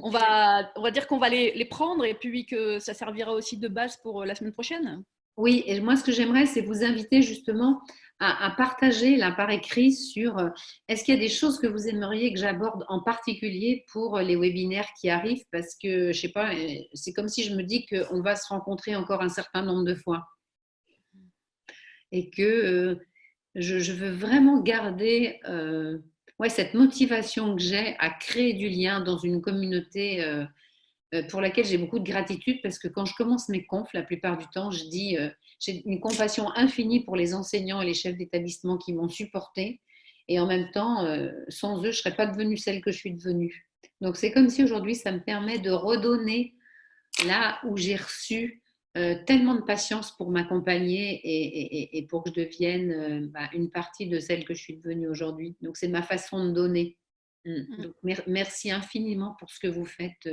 On va dire qu'on va les prendre et puis que ça servira aussi de base pour la semaine prochaine. Oui, et moi, ce que j'aimerais, c'est vous inviter justement à partager là par écrit sur est-ce qu'il y a des choses que vous aimeriez que j'aborde en particulier pour les webinaires qui arrivent, parce que, je sais pas, c'est comme si je me dis qu'on va se rencontrer encore un certain nombre de fois. Et que je veux vraiment garder cette motivation que j'ai à créer du lien dans une communauté pour laquelle j'ai beaucoup de gratitude, parce que quand je commence mes confs, la plupart du temps, je dis j'ai une compassion infinie pour les enseignants et les chefs d'établissement qui m'ont supportée, et en même temps, sans eux, je ne serais pas devenue celle que je suis devenue. Donc c'est comme si aujourd'hui, ça me permet de redonner là où j'ai reçu tellement de patience pour m'accompagner et pour que je devienne une partie de celle que je suis devenue aujourd'hui. Donc, c'est ma façon de donner. Donc, merci infiniment pour ce que vous faites,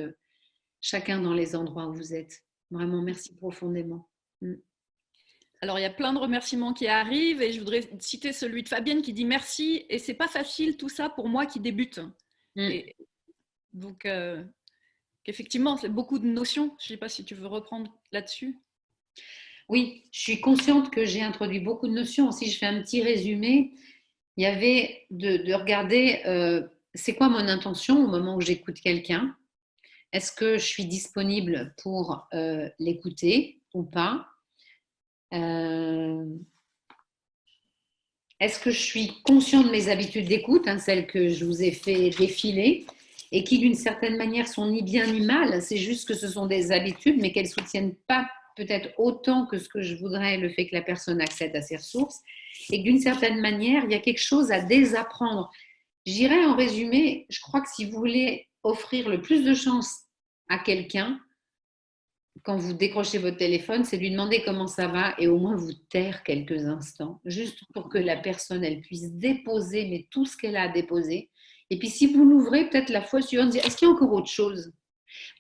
chacun dans les endroits où vous êtes. Vraiment, merci profondément. Alors, il y a plein de remerciements qui arrivent et je voudrais citer celui de Fabienne qui dit merci et c'est pas facile tout ça pour moi qui débute. Et donc, effectivement, c'est beaucoup de notions. Je ne sais pas si tu veux reprendre là-dessus. Oui, je suis consciente que j'ai introduit beaucoup de notions. Si je fais un petit résumé, il y avait de regarder c'est quoi mon intention au moment où j'écoute quelqu'un. Est-ce que je suis disponible pour l'écouter ou pas? Est-ce que je suis consciente de mes habitudes d'écoute, celles que je vous ai fait défiler, et qui d'une certaine manière sont ni bien ni mal, c'est juste que ce sont des habitudes, mais qu'elles ne soutiennent pas peut-être autant que ce que je voudrais, le fait que la personne accède à ses ressources, et que d'une certaine manière, il y a quelque chose à désapprendre. J'irais en résumé, je crois que si vous voulez offrir le plus de chance à quelqu'un, quand vous décrochez votre téléphone, c'est lui demander comment ça va et au moins vous taire quelques instants, juste pour que la personne, elle puisse déposer, mais tout ce qu'elle a à déposer. Et puis si vous l'ouvrez, peut-être la fois suivante, dire, est-ce qu'il y a encore autre chose?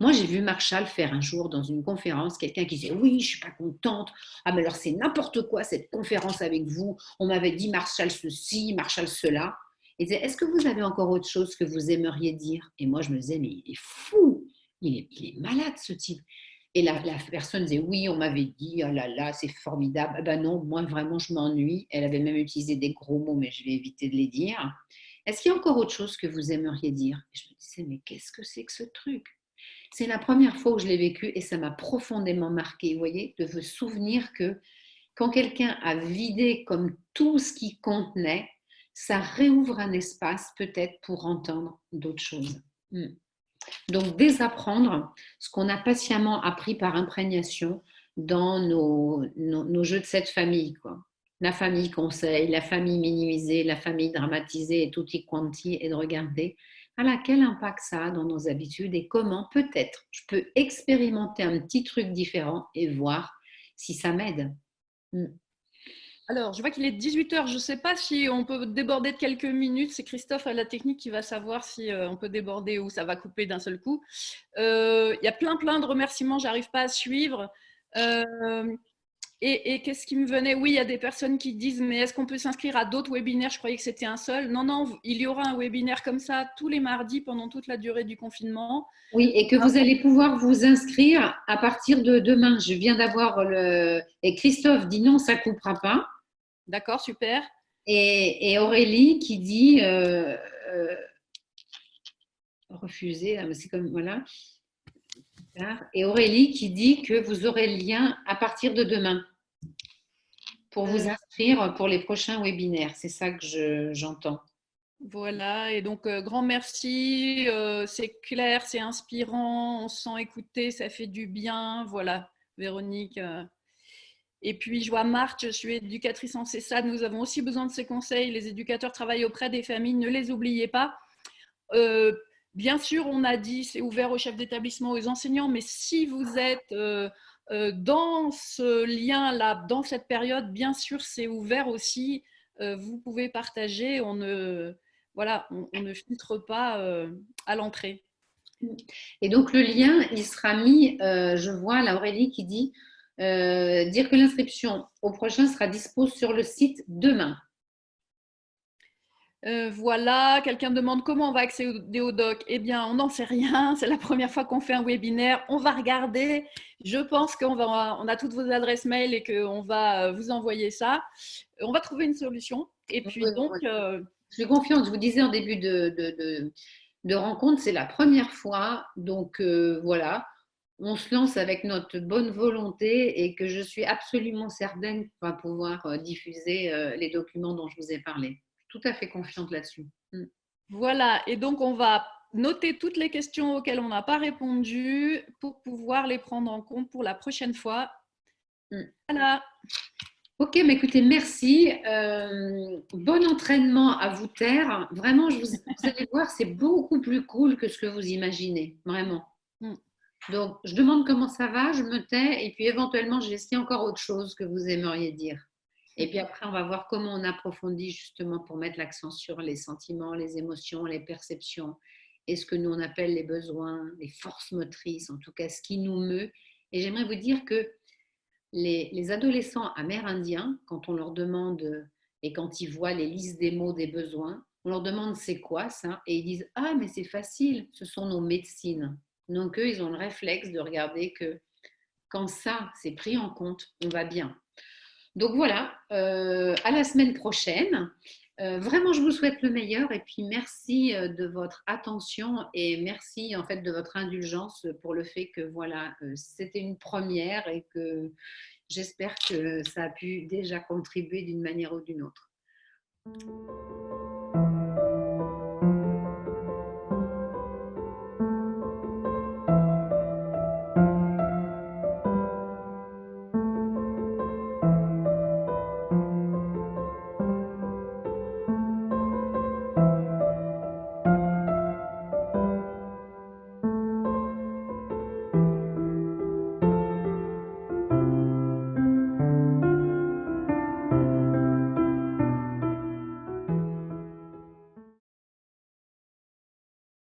Moi, j'ai vu Marshall faire un jour dans une conférence, quelqu'un qui disait, oui, je ne suis pas contente. Ah, mais alors c'est n'importe quoi cette conférence avec vous. On m'avait dit Marshall ceci, Marshall cela. Et disait, est-ce que vous avez encore autre chose que vous aimeriez dire? Et moi, je me disais, mais il est fou, il est malade ce type. Et la personne disait oui, on m'avait dit, oh là là, c'est formidable. Ah ben non, moi vraiment, je m'ennuie. Elle avait même utilisé des gros mots, mais je vais éviter de les dire. Est-ce qu'il y a encore autre chose que vous aimeriez dire? Et je me disais, mais qu'est-ce que c'est que ce truc? C'est la première fois où je l'ai vécu et ça m'a profondément marqué, vous voyez, de vous souvenir que quand quelqu'un a vidé comme tout ce qui contenait, ça réouvre un espace peut-être pour entendre d'autres choses. Donc, désapprendre ce qu'on a patiemment appris par imprégnation dans nos jeux de cette famille, quoi. La famille conseil, la famille minimisée, la famille dramatisée et tutti quanti, et de regarder quel impact ça a dans nos habitudes et comment peut-être je peux expérimenter un petit truc différent et voir si ça m'aide. Alors, je vois qu'il est 18h. Je ne sais pas si on peut déborder de quelques minutes. C'est Christophe à la technique qui va savoir si on peut déborder ou ça va couper d'un seul coup. Il y a plein de remerciements. J'arrive pas à suivre. Et qu'est-ce qui me venait? Oui, il y a des personnes qui disent, mais est-ce qu'on peut s'inscrire à d'autres webinaires? Je croyais que c'était un seul. Non, non, il y aura un webinaire comme ça tous les mardis pendant toute la durée du confinement. Oui, et que vous allez pouvoir vous inscrire à partir de demain. Je viens d'avoir le... Et Christophe dit non, ça ne coupera pas. D'accord, super. Et Aurélie qui dit refuser, mais c'est comme voilà. Et Aurélie qui dit que vous aurez le lien à partir de demain pour vous inscrire pour les prochains webinaires. C'est ça que j'entends. Voilà, et donc grand merci, c'est clair, c'est inspirant, on se sent écouté, ça fait du bien, voilà, Véronique. Et puis je vois Marthe, je suis éducatrice en CESAD, nous avons aussi besoin de ces conseils, les éducateurs travaillent auprès des familles, ne les oubliez pas. Bien sûr, on a dit, c'est ouvert aux chefs d'établissement, aux enseignants, mais si vous êtes dans ce lien-là, dans cette période, bien sûr, c'est ouvert aussi, vous pouvez partager, on ne filtre pas à l'entrée. Et donc le lien, il sera mis, je vois là Aurélie qui dit, dire que l'inscription au prochain sera dispo sur le site demain. Voilà, quelqu'un demande comment on va accéder au doc. Eh bien, on n'en sait rien. C'est la première fois qu'on fait un webinaire. On va regarder. Je pense qu'on a toutes vos adresses mail et qu'on va vous envoyer ça. On va trouver une solution. Et puis Oui, donc, oui. Je suis confiante. Je vous disais en début de rencontre, c'est la première fois. Donc voilà, on se lance avec notre bonne volonté et que je suis absolument certaine qu'on va pouvoir diffuser les documents dont je vous ai parlé. Tout à fait confiante là-dessus. voilà. Et donc, on va noter toutes les questions auxquelles on n'a pas répondu pour pouvoir les prendre en compte pour la prochaine fois. Voilà. Ok, mais écoutez, merci. Bon entraînement à vous taire. Vraiment, vous allez voir, c'est beaucoup plus cool que ce que vous imaginez. Vraiment. Donc, je demande comment ça va, je me tais et puis éventuellement, je vais essayer encore autre chose que vous aimeriez dire. Et puis après, on va voir comment on approfondit justement pour mettre l'accent sur les sentiments, les émotions, les perceptions et ce que nous on appelle les besoins, les forces motrices, en tout cas ce qui nous meut. Et j'aimerais vous dire que les adolescents amérindiens, quand on leur demande et quand ils voient les listes des mots des besoins, on leur demande c'est quoi ça et ils disent ah mais c'est facile, ce sont nos médecines. Donc eux, ils ont le réflexe de regarder que quand ça c'est pris en compte, on va bien. Donc voilà, à la semaine prochaine. Vraiment, je vous souhaite le meilleur et puis merci de votre attention et merci en fait de votre indulgence pour le fait que voilà, c'était une première et que j'espère que ça a pu déjà contribuer d'une manière ou d'une autre.